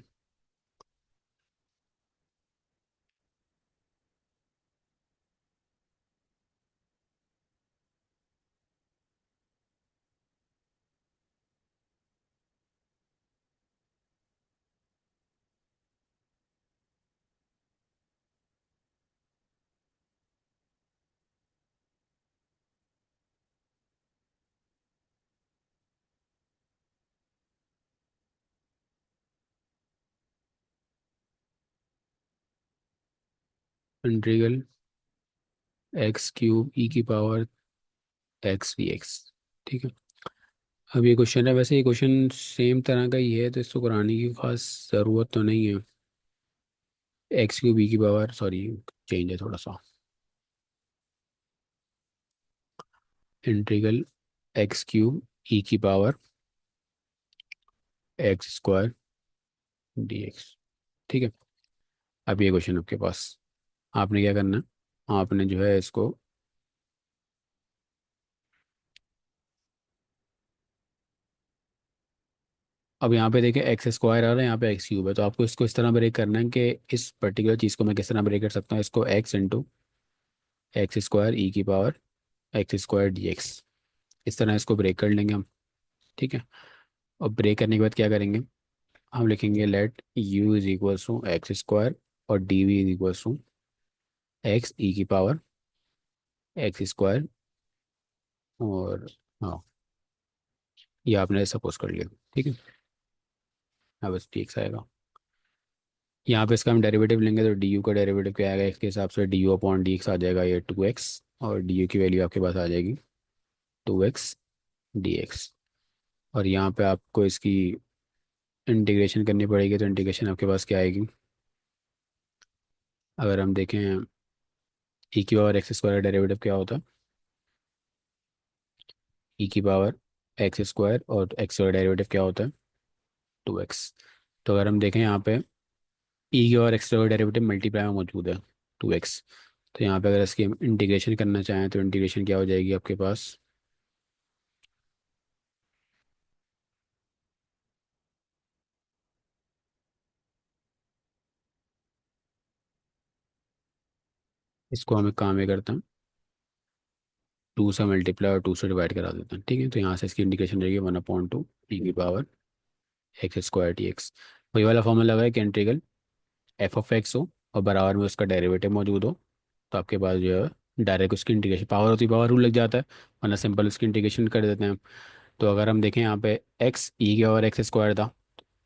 इंटीग्रल एक्स क्यूब ई की पावर एक्स डी एक्स। ठीक है। अब ये क्वेश्चन है, वैसे ये क्वेश्चन सेम तरह का ही है, तो इसको कराने की खास ज़रूरत तो नहीं है। एक्स क्यूब ई की पावर, सॉरी, चेंज है थोड़ा सा। इंटीग्रल एक्स क्यूब ई की power x square D x. ठीक है। अब ये क्वेश्चन आपके पास, आपने क्या करना है, आपने जो है इसको, अब यहाँ पे देखिए एक्स स्क्वायर आ रहा है, यहाँ पे एक्स क्यूब है, तो आपको इसको इस तरह ब्रेक करना है कि इस पर्टिकुलर चीज़ को मैं किस तरह ब्रेक कर सकता हूँ, इसको एक्स इंटू एक्स स्क्वायर ई की power x square D x, इस तरह इसको ब्रेक कर लेंगे हम। ठीक है। और ब्रेक करने के बाद क्या करेंगे, हम लिखेंगे let u is equal to x square और d v is equal to x e की पावर एक्स स्क्वायर, और हाँ, ये आपने सपोज कर लिया। ठीक है। हाँ, बस ठीक आएगा। यहाँ पे इसका हम डेरिवेटिव लेंगे, तो डी यू का डेरिवेटिव क्या आएगा, इसके हिसाब से d u upon d x आ जाएगा, ये 2x, और डी यू की वैल्यू आपके पास आ जाएगी 2x डी एक्स। और यहाँ पे आपको इसकी इंटीग्रेशन करनी पड़ेगी, तो इंटीग्रेशन आपके पास क्या आएगी, अगर हम देखें ई की पावर एक्स स्क्वायर डेरिवेटिव क्या होता है, ई की पावर एक्स स्क्वायर और एक्स का डेरिवेटिव क्या होता है 2x। तो अगर हम देखें यहाँ पे ई की पावर एक्स का डेरिवेटिव मल्टीप्लाई में मौजूद है 2x, तो यहाँ पे अगर इसकी हम इंटीग्रेशन करना चाहें, तो इंटीग्रेशन क्या हो जाएगी आपके पास, इसको हम एक काम ये करते हैं, 2 से मल्टीप्लाई और 2 से डिवाइड करा देते हैं। ठीक है। तो यहाँ से इसकी इंटीग्रेशन रहेगी 1/2 ई की power x square T x. वही वाला फॉर्मूला लगा है कि इंटीग्रल एफ ऑफ एक्स हो और बराबर में उसका डेरिवेटिव मौजूद हो, तो आपके पास जो है डायरेक्ट उसकी इंटीग्रेशन, पावर होती है पावर रूल लग जाता है, वरना सिंपल उसकी इंटीग्रेशन कर देते हैं हम। तो अगर हम देखें यहाँ पे एक्स ई की पावर एक्स स्क्वायर था,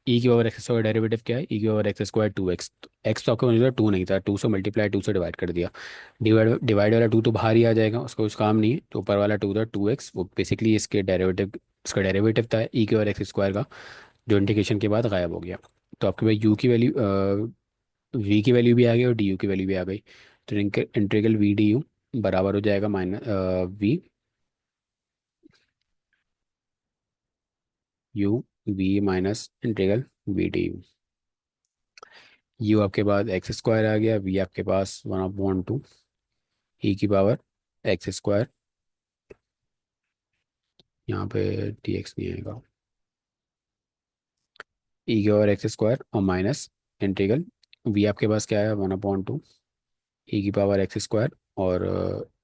ई की पावर एक्स स्क्वायर डेरिवेटिव क्या है, ई की पावर एक्स स्क्वायर 2x, तो एक्स तो आपको मौजूद 2 नहीं था, 2 से मल्टीप्लाई 2 से डिवाइड कर दिया, डिवाइड डिवाइड वाला 2 तो बाहर ही आ जाएगा, उसका कुछ काम नहीं है, तो ऊपर वाला 2 था 2x, वो बेसिकली इसके डेरिवेटिव, इसका डेरिवेटिव था ई की पावर एक्स स्क्वायर का, जो इंटीग्रेशन के बाद गायब हो गया। तो आपके पास यू की वैल्यू, वी की वैल्यू भी आ गई और डी यू की वैल्यू भी आ गई, तो इंटीग्रल वी डी यू बराबर हो जाएगा minus v u we minus integral we D u. U आपके पास एक्स स्क्वायर आ गया, वी आपके पास 1/2 ई की पावर एक्स स्क्वायर, यहाँ पे डी एक्स नहीं आएगा, ई की पावर एक्स स्क्वायर और माइनस इंटीग्रल वी आपके पास क्या है 1/2 ई की पावर एक्स स्क्वायर और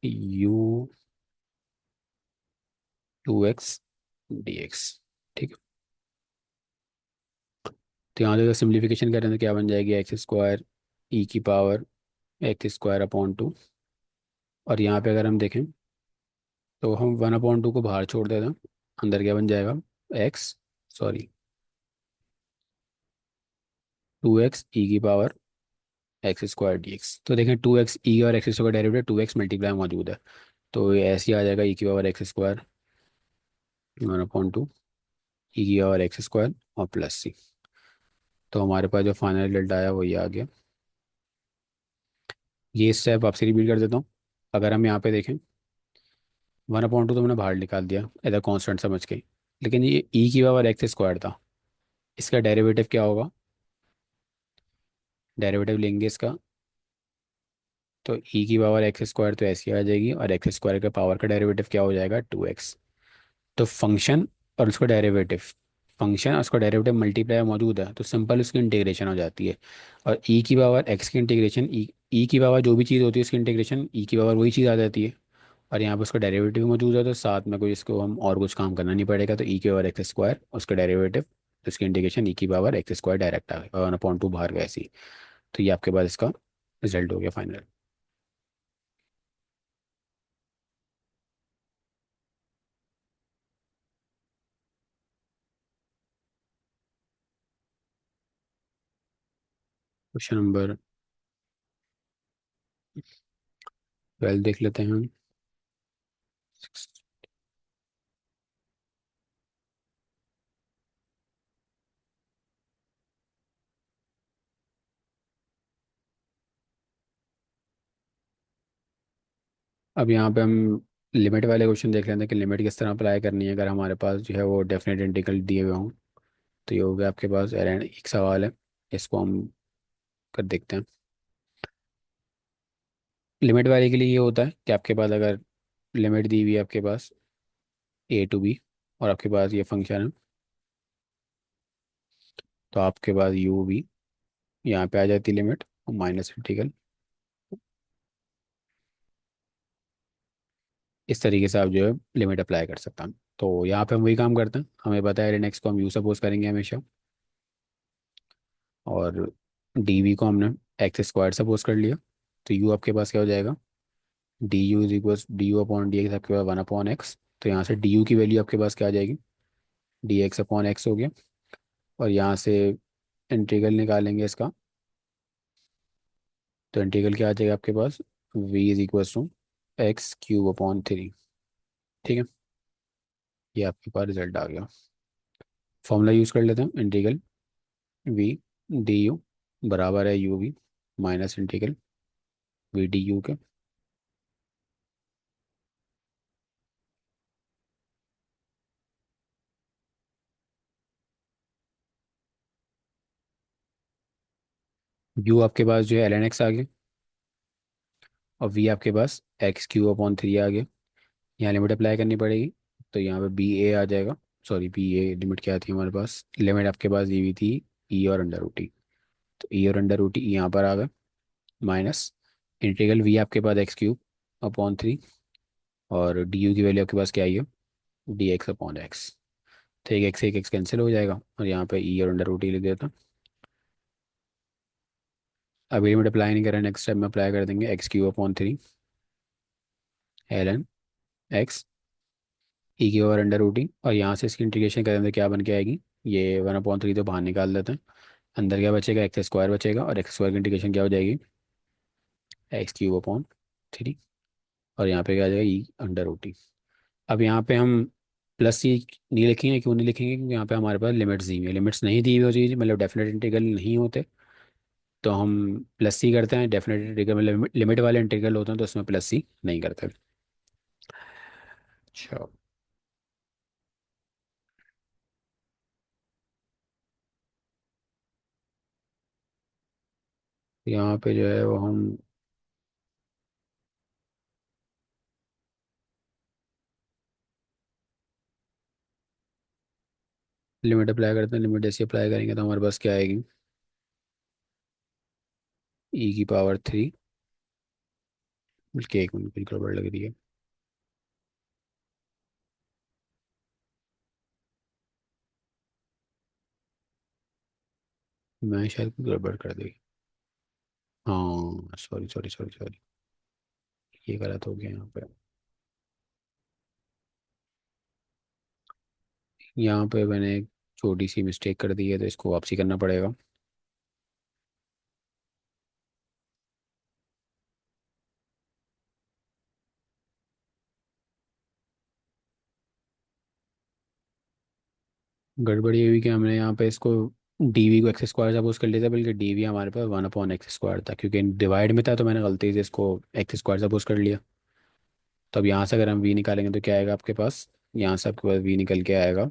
यू 2x डी एक्स। ठीक है। तो यहाँ देखो सिंप्लीफिकेशन करें तो क्या बन जाएगी, एक्स स्क्वायर ई की पावर एक्स स्क्वायर अपॉन 2, और यहाँ पे अगर हम देखें तो हम 1/2 को बाहर छोड़ देते हैं, अंदर क्या बन जाएगा, एक्स, सॉरी, 2x ई की power x square D x. तो देखें 2x ई और x square derivative 2x multiply मौजूद है, तो ये ऐसे ही आ जाएगा ई की पावर एक्स स्क्वायर 1/2 ई की पावर एक्स स्क्वायर और प्लस सी। तो हमारे पास जो फाइनल रिजल्ट आया वो ये आ गया। ये स्टेप आपसे रिपीट कर देता हूँ। अगर हम यहाँ पे देखें 1/2 तो मैंने बाहर निकाल दिया एज अ कॉन्स्टेंट समझ के, लेकिन ये ई की पावर एक्स स्क्वायर था, इसका डेरिवेटिव क्या होगा? डेरिवेटिव लेंगे इसका, तो ई की पावर एक्स स्क्वायर तो ऐसी आ जाएगी, और एक्स स्क्वायर का पावर का डेरिवेटिव क्या हो जाएगा? 2x। तो फंक्शन और उसका डेरिवेटिव, फंक्शन और उसका डेरिवेटिव मल्टीप्लाई मौजूद है तो सिंपल उसकी इंटीग्रेशन हो जाती है। और ई की पावर एक्स की इंटीग्रेशन, ई की पावर जो भी चीज़ होती है उसकी इंटीग्रेशन ई की पावर वही चीज़ आ जाती है। और यहाँ पर उसका डेरिवेटिव मौजूद है तो साथ में कोई इसको हम और कुछ काम करना नहीं पड़ेगा, तो ई की पावर एक्स स्क्वायर उसका डेरिवेटिव, उसकी इंटीग्रेशन ई की पावर एक्स स्क्वायर डायरेक्ट आ गया, 1/2 बाहर गया ऐसी। तो ये आपके पास इसका रिजल्ट हो गया फाइनल। क्वेश्चन नंबर 12 देख लेते हैं हम। अब यहाँ पे हम लिमिट वाले क्वेश्चन देख लेते हैं कि लिमिट किस तरह अप्लाई करनी है, अगर हमारे पास जो है वो डेफिनेट इंटीग्रल दिए हुए हों। तो ये हो गया आपके पास अराउंड एक सवाल है, इसको हम कर देखते हैं। लिमिट वाले के लिए ये होता है कि आपके पास अगर लिमिट दी हुई है आपके पास a to b, और आपके पास ये फंक्शन है, तो आपके पास u v, यहाँ पे आ जाती है लिमिट और माइनस इंटीग्रल। इस तरीके से आप जो है लिमिट अप्लाई कर सकते हैं। तो यहाँ पे हम वही काम करते हैं, हमें पता है नेक्स्ट को हम यू सपोज करेंगे हमेशा, और डी को हमने एक्स स्क्वायर सपोज कर लिया। तो यू आपके पास क्या हो जाएगा? D u upon d x आपके पास 1/x। तो यहाँ से डी यू की वैल्यू आपके पास क्या आ जाएगी? dx/x हो गया। और यहाँ से इंटीग्रल निकालेंगे इसका, तो इंटीग्रल क्या आ जाएगा आपके पास? v=x³ upon 3। ठीक है, ये आपके पास रिजल्ट आ गया। फॉर्मूला यूज़ कर लेते हैं, इंटीग्रल v डी यू बराबर है you we minus integral we D u के। यू आपके पास जो है ln x आ गया, और v आपके पास x³ अपॉन 3 आ गया। यहाँ लिमिट अप्लाई करनी पड़ेगी, तो यहाँ पे बी ए आ जाएगा। सॉरी, बी ए लिमिट क्या थी हमारे पास? लिमिट आपके पास दी हुई थी ई और अंडर रूट ई, तो ई और अंडर रूट ई यहाँ पर आ गए, माइनस इंटीग्रल वी आपके पास x³ अपॉन 3, और डी यू की वैल्यू आपके पास क्या आई है? dx/x। तो एक एक्स एक एक्स कैंसिल हो जाएगा, और यहाँ पे ई और अंडर रूट ई लिख देता। अभी लिमिट अप्लाई नहीं कर रहे, नेक्स्ट स्टेप में अप्लाई कर देंगे x³ अपॉन 3 ln x ई की ओवर अंडर रूट ई, और यहाँ से इसकी इंटीग्रेशन करेंगे तो क्या बन के आएगी? ये 1/3 तो बाहर निकाल देते हैं, अंदर क्या बचेगा? एक्स स्क्वायर बचेगा, और एक्स स्क्वायर की इंटीग्रेशन क्या हो जाएगी? x³ upon 3। और यहाँ पे क्या आ जाएगा? ई अंडर रूट ई। अब यहाँ पे हम प्लस सी नहीं लिखेंगे, क्यों नहीं लिखेंगे? क्योंकि यहाँ पे हमारे पास लिमिट्स दी हुई है, लिमिट्स नहीं दी हुई हो चीज़ मतलब डेफिनेट इंटीग्रल नहीं होते, तो हम प्लस सी करते हैं। डेफिनेट इंटीग्रल मतलब लिमिट वाले इंटीग्रल होते हैं तो उसमें प्लस सी नहीं करते। अच्छा, यहाँ पे जो है वो हम लिमिट अप्लाई करते हैं। लिमिट ऐसे अप्लाई करेंगे तो हमारे पास क्या आएगी? e⁻³ बल्कि एक मिनट, कुछ गड़बड़ लग रही है। मैं शायद कुछ गड़बड़ कर दी। हाँ, सॉरी सॉरी सॉरी सॉरी, ये गलत हो गया यहाँ पे। यहाँ पे मैंने एक छोटी सी मिस्टेक कर दी है, तो इसको वापसी करना पड़ेगा। गड़बड़ी ये हुई कि हमने यहाँ पे इसको डीवी को एक्स स्क्वायर सपोज कर लिया था, बल्कि डीवी हमारे पास 1/x² था, क्योंकि डिवाइड में था तो मैंने गलती से इसको एक्स स्क्वायर सपोज कर लिया। तो अब यहाँ से अगर हम वी निकालेंगे तो क्या आएगा आपके पास, यहाँ से आपके पास वी निकल के आएगा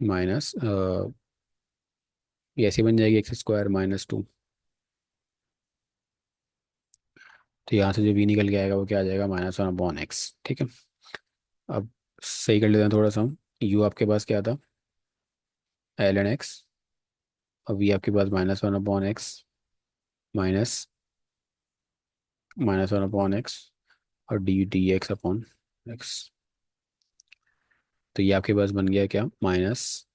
माइनस, ये ऐसे बन जाएगी x² - 2। तो यहाँ से जो वी निकल के आएगा वो क्या आ जाएगा, -1/x। ठीक है। अब सही कर लेते हैं थोड़ा सा हम। यू आपके पास क्या था, ln x, और वी आपके पास -1/x माइनस -1/x, और डी एक्स। तो ये आपके पास बन गया क्या, माइनस,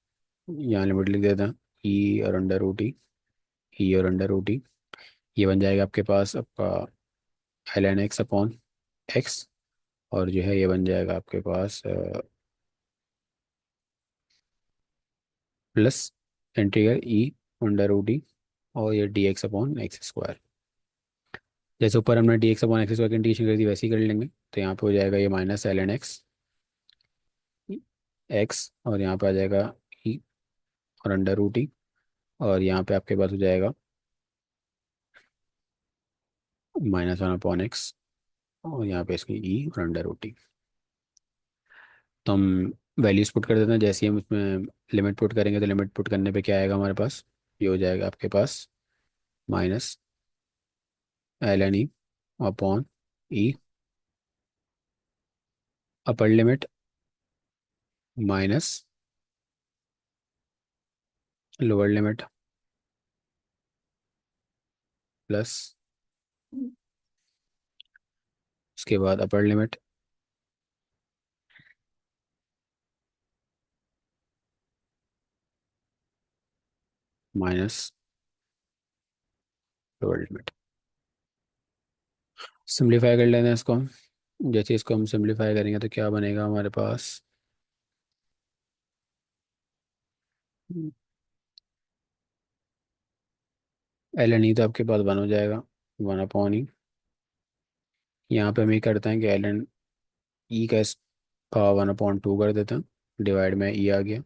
यहाँ लिमिट लिख देते हैं, ई और अंडर रूट ई, ई और अंडर रूट ई। ये बन जाएगा आपके पास आपका ln x/x, और जो है ये बन जाएगा आपके पास plus integral e under root e, और ये dx/x²। जैसे ऊपर हमने dx/x² की इंटीग्रेशन कर दी वैसे ही कर लेंगे। तो यहाँ पे हो जाएगा ये -ln x और यहाँ पे आ जाएगा ई और अंडर रूट ई, और यहाँ पे आपके पास हो जाएगा -1/x, और यहाँ पे इसकी ई और अंडर रूट ई। तो हम वैल्यूज पुट कर देते हैं, जैसे ही हम इसमें लिमिट पुट करेंगे तो लिमिट पुट करने पे क्या आएगा हमारे पास, ये हो जाएगा आपके पास -ln e/e, अपर limit minus lower limit plus, उसके बाद अपर limit minus lower limit. Simplify कर लेते हैं इसको हम। जैसे इसको हम सिंप्लीफाई करेंगे तो क्या बनेगा हमारे पास, ln e तो आपके पास 1 हो जाएगा, 1/e। यहाँ पे हम ये करते हैं कि ln e का 1/2 कर देते हैं, डिवाइड में e आ गया,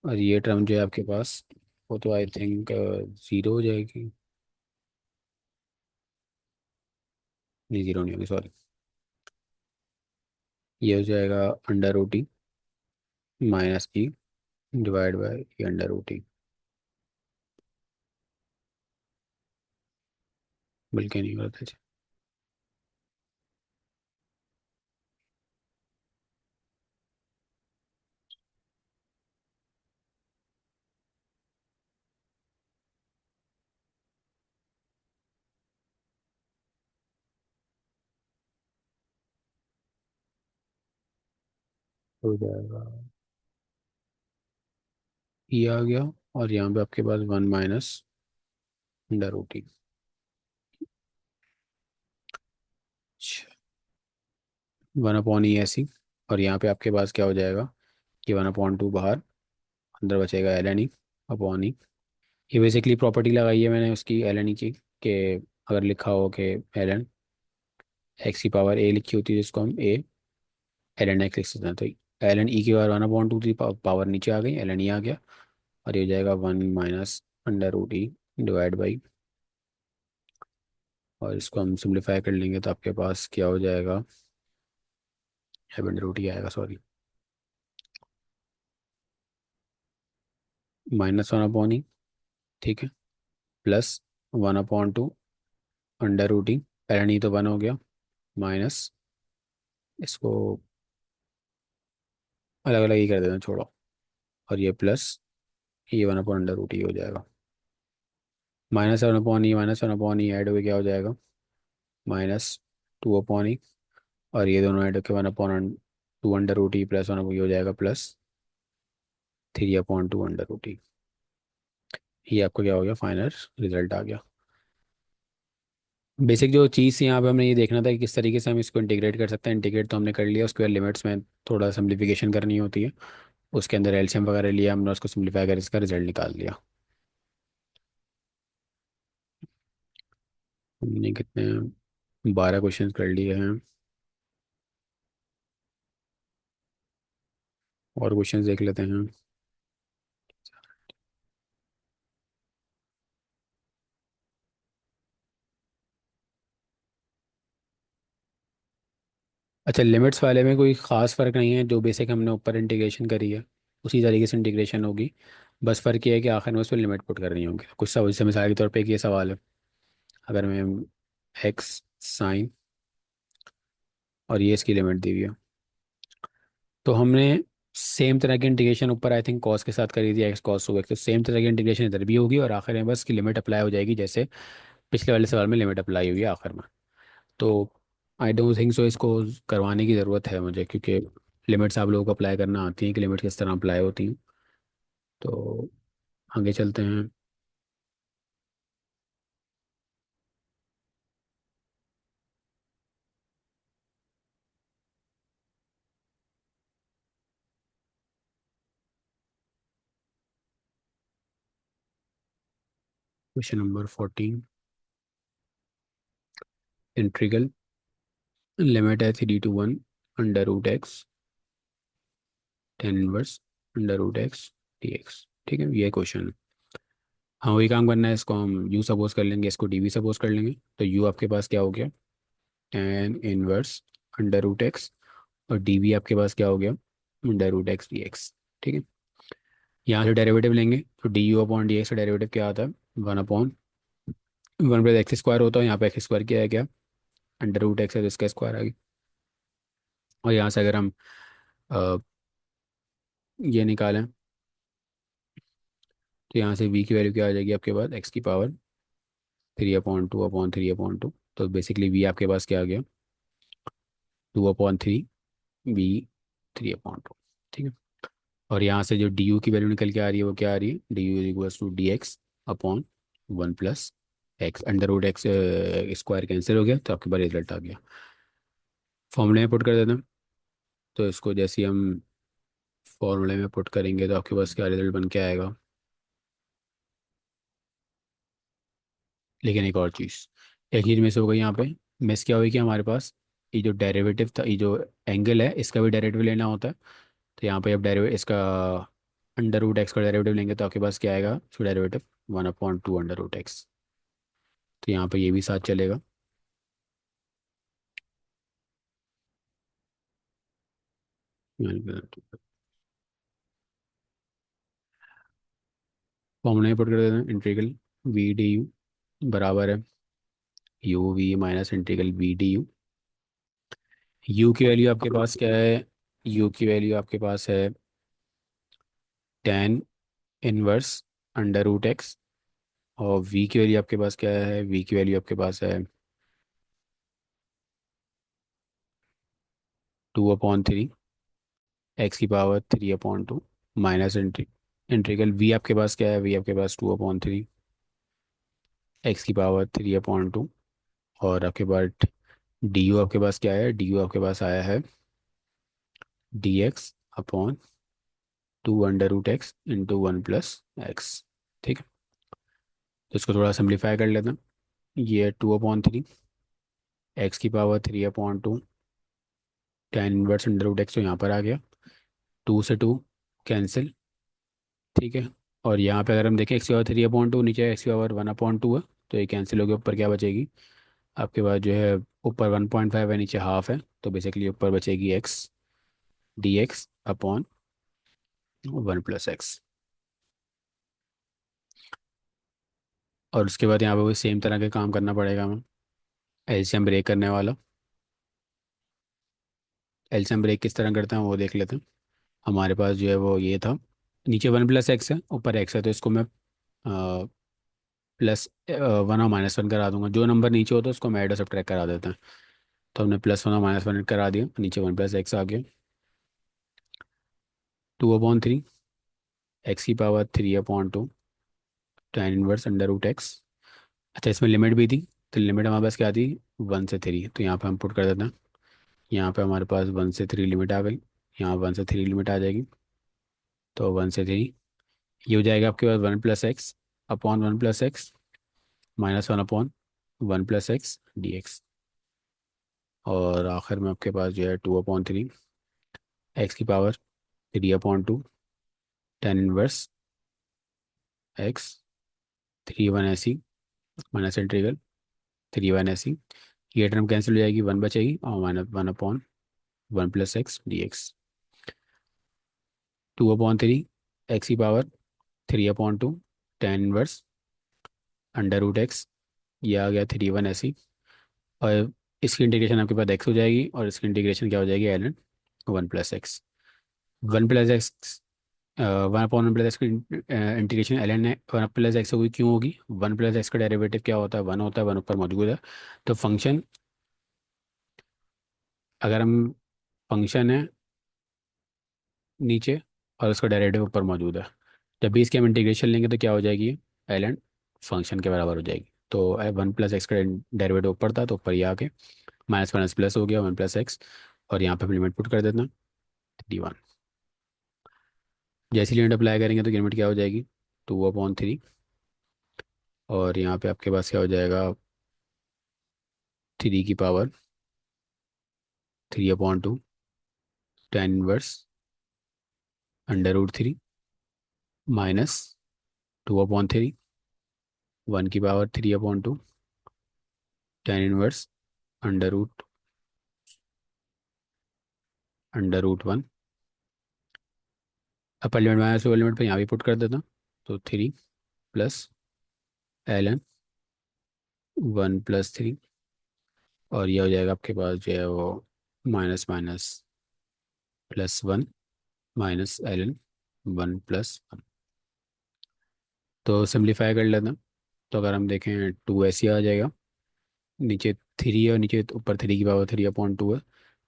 और ये टर्म जो है आपके पास वो तो आई थिंक ज़ीरो हो जाएगी, नहीं ज़ीरो नहीं होगी सॉरी, ये हो जाएगा under root e minus e divide by e under root e, बल्कि नहीं करते। हो जाएगा ई आ गया, और यहाँ पे आपके पास 1 माइनस अंडर रूट ई, 1/e ऐसी, और यहाँ पे आपके पास क्या हो जाएगा कि 1/2 बाहर, अंदर बचेगा ln e/e। ये बेसिकली प्रॉपर्टी लगाई है मैंने उसकी ln e की, कि अगर लिखा हो कि ln x की पावर a लिखी होती है जिसको हम a ln x लिख सकते हैं, तो ln e की पावर 1/2 थी, पावर नीचे आ गई, ln e आ गया, और ये हो जाएगा 1 minus under root e divide by, और इसको हम सिम्प्लीफाई कर लेंगे तो आपके पास क्या हो जाएगा, अंडर रूट ही आएगा सॉरी, -1/e। ठीक है। प्लस 1/2 अंडर रूट ई, ln e तो 1 हो गया, माइनस इसको अलग अलग ही कर देना छोड़ो, और ये प्लस ये 1/√e हो जाएगा, -1/e ऐड हो क्या हो जाएगा, -2/e, और ये दोनों ऐड होकर 1/2 अंडर रूट ई प्लस 1 हो जाएगा प्लस 3/2 अंडर रूट ई। ये आपका क्या हो गया, फाइनल रिजल्ट आ गया। बेसिक जो चीज़ थी यहाँ पे हमें ये देखना था कि किस तरीके से हम इसको इंटीग्रेट कर सकते हैं। इंटीग्रेट तो हमने कर लिया, उसके बाद लिमिट्स में थोड़ा सिम्प्लीफिकेशन करनी होती है, उसके अंदर एलसीएम वगैरह लिया हमने, उसको सिम्प्लीफाई कर इसका रिजल्ट निकाल लिया। हमने कितने 12 क्वेश्चंस कर लिए हैं, और क्वेश्चंस देख लेते हैं। अच्छा, लिमिट्स वाले में कोई ख़ास फ़र्क नहीं है, जो बेसिक हमने ऊपर इंटीग्रेशन करी है उसी तरीके से इंटीग्रेशन होगी। बस फ़र्क ये है कि आखिर में उस पर लिमिट पुट करनी होगी। कुछ सवाल जैसे मिसाल के तौर पे एक ये सवाल है, अगर मैं एक्स साइन और ये इसकी लिमिट दी हुई है, तो हमने सेम तरह की इंटीग्रेशन ऊपर आई थिंक कॉस के साथ करी थी, एक्स कॉस टू एक्स, तो सेम तरह की इंटीग्रेशन इधर भी होगी और आखिर में बस की लिमिट अप्लाई हो जाएगी, जैसे पिछले वाले सवाल में लिमिट अप्लाई हुई है आखिर में। तो आई डोंट थिंक सो इसको करवाने की ज़रूरत है मुझे, क्योंकि लिमिट्स आप लोगों को अप्लाई करना आती हैं कि लिमिट किस तरह अप्लाई होती हैं। तो आगे चलते हैं। क्वेश्चन नंबर 14, इंट्रीगल, लिमिट है 3 to 1 under root x tan inverse under root x d x. ठीक है, ये क्वेश्चन है। हाँ, वही काम करना है, इसको हम यू सपोज कर लेंगे, इसको डी वी सपोज कर लेंगे। तो यू आपके पास क्या हो गया, tan inverse under root x, और डी वी आपके पास क्या हो गया, under root x d x. ठीक है, यहाँ से डेरिवेटिव लेंगे तो d u upon d x का डेरिवेटिव क्या आता है, 1/(1 + x² होता है। यहाँ पे एक्स स्क्वायर क्या है, क्या अंडर रूट एक्स है, तो इसका स्क्वायर आ गया। और यहाँ से अगर हम अ, ये निकालें, तो यहाँ से v की वैल्यू क्या आ जाएगी आपके पास, x⁻3/2/3/2। तो बेसिकली v आपके पास क्या आ गया, 2/3 v 3/2। ठीक है, और यहाँ से जो डी यू की वैल्यू निकल के आ रही है वो क्या आ रही है, d u is equals to d x upon 1 + x under root x square cancel हो गया, तो आपके पास रिजल्ट आ गया। फॉर्मूले में पुट कर देना। तो इसको जैसे ही हम फॉर्मूले में पुट करेंगे तो आपके पास क्या रिजल्ट बन के आएगा। लेकिन एक और चीज़, एक चीज़ मिस हो गई यहाँ पे। मिस क्या हुई कि हमारे पास ये जो डेरिवेटिव था, ये जो एंगल है, इसका भी डेरिवेटिव लेना होता है। तो यहाँ पे जब डेरिवेटिव इसका अंडर रूट एक्स का डेरिवेटिव लेंगे तो आपके पास क्या आएगा, इसका डेरिवेटिव 1/2 अंडर रूट एक्स। तो यहाँ पे ये भी साथ चलेगा। फॉर्मूला में पुट कर देते हैं, इंटीग्रल वी डी यू बराबर है you we minus integral we D u. U की वैल्यू आपके पास क्या है, यू की वैल्यू आपके पास है tan inverse under root x, और वी की वैल्यू आपके पास क्या है, वी की वैल्यू आपके पास है 2/3 x⁻3/2 माइनस इंटीग्रल वी आपके पास क्या है, वी आपके पास 2/3 x⁻3/2, और आपके पास डी यू आपके पास क्या है, डी यू आपके पास आया है dx/(2√x) × 1 + x। ठीक है, तो इसको थोड़ा सिंप्लीफाई कर लेते हैं। ये 2/3 x⁻3/2 tan inverse under root x, तो यहाँ पर आ गया, 2 से 2 कैंसिल। ठीक है, और यहाँ पे अगर हम देखें x⁻3/2, नीचे x⁻1/2 है, तो ये कैंसिल हो गया, ऊपर क्या बचेगी आपके पास जो है, ऊपर 1.5 है, नीचे हाफ है, तो बेसिकली ऊपर बचेगी x dx/(1 + x)। और उसके बाद यहाँ पे वही सेम तरह के काम करना पड़ेगा हमें, एलसीएम ब्रेक करने वाला। एलसीएम ब्रेक किस तरह करते हैं वो देख लेते हैं। हमारे पास जो है वो ये था, नीचे 1 + x है, ऊपर x है, तो इसको मैं +1 और -1 करा दूंगा। जो नंबर नीचे होता है उसको हम ऐड और सब्ट्रैक्ट करा देते हैं। तो हमने +1 और -1 करा दिया, नीचे 1 + x आ गया, 2/3 x⁻3/2 tan inverse under root x. अच्छा, इसमें लिमिट भी थी, तो लिमिट हमारे पास क्या थी, 1 से 3, तो यहाँ पे हम पुट कर देते हैं। यहाँ पे हमारे पास 1 से 3 लिमिट आ गई, यहाँ 1 से 3 लिमिट आ जाएगी, तो 1 से 3 ये हो जाएगा आपके पास 1 + x/(1 + x) -1/(1 + x) dx। और आखिर में आपके पास जो है 2/3 x⁻3/2 टेन इनवर्स एक्स 3/1 ऐसी माइनस इंटीग्रल 3/1 ऐसी। ये टर्म कैंसिल हो जाएगी, 1 बचेगी, और -1/(1 1 + x dx। 2/3 एक्स की पावर 3/2 tan इनवर्स √x, ये आ गया 3/1 ऐसी। और इसकी इंटीग्रेशन आपके पास x हो जाएगी, और इसकी इंटीग्रेशन क्या हो जाएगी, ln 1 + x। 1 + x, 1/1 + x की इंटीग्रेशन ln 1 + x होगी, क्यों होगी? 1 + x का डेरिवेटिव क्या होता है, 1 होता है, 1 ऊपर मौजूद है। तो फंक्शन, अगर हम, फंक्शन है नीचे और उसका डेरिवेटिव ऊपर मौजूद है, जब भी इसकी हम इंटीग्रेशन लेंगे तो क्या हो जाएगी, ln फंक्शन के बराबर हो जाएगी। तो 1 + x का डेरिवेटिव ऊपर था तो ऊपर ही आके माइनस माइनस प्लस हो गया 1 + x, और यहाँ पे लिमिट पुट कर देना 3/1। जैसी लिमिट अप्लाई करेंगे तो लिमिट क्या हो जाएगी, 2/3, और यहाँ पे आपके पास क्या हो जाएगा, 3 की पावर 3/2 tan 1 √3 माइनस 2/3, 1 की power 3/2 tan 1 under root 1। Upper limit minus lower limit पर यहाँ भी पुट कर देता, तो 3 + ln 1 + 3, और ये हो जाएगा आपके पास जो है वो माइनस माइनस +1 माइनस ln 1 + 1। तो सिंप्लीफाई कर लेते हैं। तो अगर हम देखें 2 ऐसे आ जाएगा, नीचे 3 है और नीचे ऊपर 3 की पावर 3/2 है,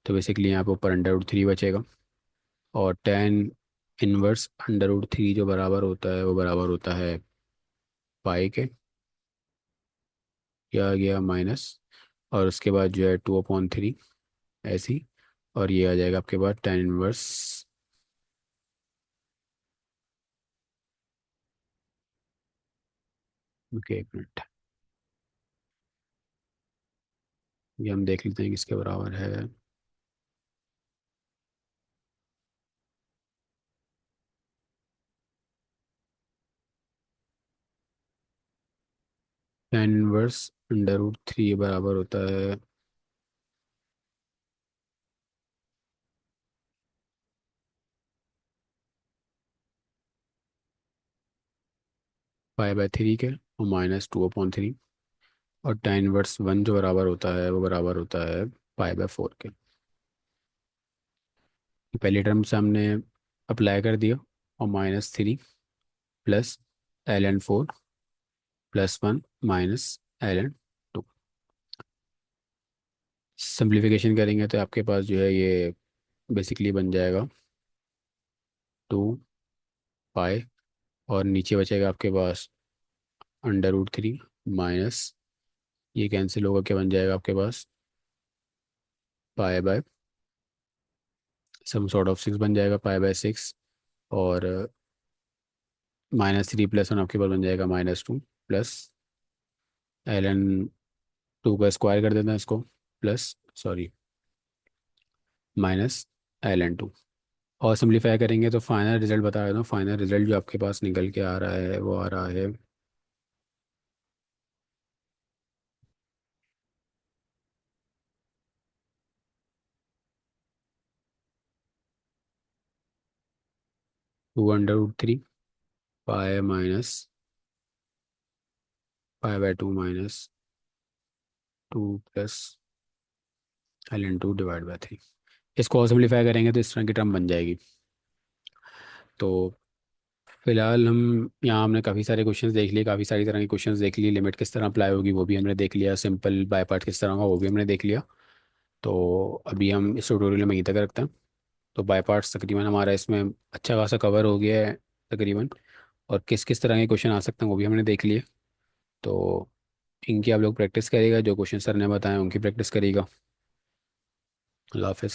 तो बेसिकली यहाँ पे ऊपर √3 बचेगा। और tan 1 √3 जो बराबर होता है वो बराबर होता है पाई के, क्या आ गया माइनस, और उसके बाद जो है 2/3 ऐसी, और ये आ जाएगा आपके पास tan 1। ओके, 1 मिनट, ये हम देख लेते हैं किसके बराबर है। tan 1 √3 बराबर होता है पाई/3 के, और -2/3। और tan 1 जो बराबर होता है वो बराबर होता है पाई/4 के। पहली टर्म से हमने अप्लाई कर दिया, और -3 +ln 4 +1 -ln 2। सिंप्लीफिकेशन करेंगे तो आपके पास जो है ये बेसिकली बन जाएगा 2 पाई, और नीचे बचेगा आपके पास √3 माइनस, ये कैंसिल होगा, क्या बन जाएगा आपके पास पाई/, सम सॉर्ट ऑफ 6 बन जाएगा पाई/6, और -3 + 1 आपके पास बन जाएगा -2 प्लस ln 2 का स्क्वायर कर देना इसको, प्लस, सॉरी, -ln 2। और सिंप्लीफाई करेंगे तो फाइनल रिजल्ट बता देता हूँ। फाइनल रिजल्ट जो आपके पास निकल के आ रहा है वो आ रहा है 2 √3 पाई माइनस पाई/2 -2 प्लस ln 2/3। इसको और सिंप्लीफाई करेंगे तो इस तरह की टर्म बन जाएगी। तो फिलहाल हम यहाँ, हमने काफ़ी सारे क्वेश्चंस देख लिए, काफ़ी सारी तरह के क्वेश्चंस देख लिए, लिमिट किस तरह अप्लाई होगी वो भी हमने देख लिया, सिंपल बाय पार्ट किस तरह होगा वो भी हमने देख लिया। तो अभी हम इस ट्यूटोरियल में यहीं तक रखते हैं। तो बाय पार्ट्स तकरीबन हमारा इसमें अच्छा खासा कवर हो गया है तकरीबन, और किस किस तरह के क्वेश्चन आ सकते हैं वो भी हमने देख लिए। तो इनकी आप लोग प्रैक्टिस करिएगा, जो क्वेश्चन सर ने बताए उनकी प्रैक्टिस करिएगा। अल्लाह हाफिज़।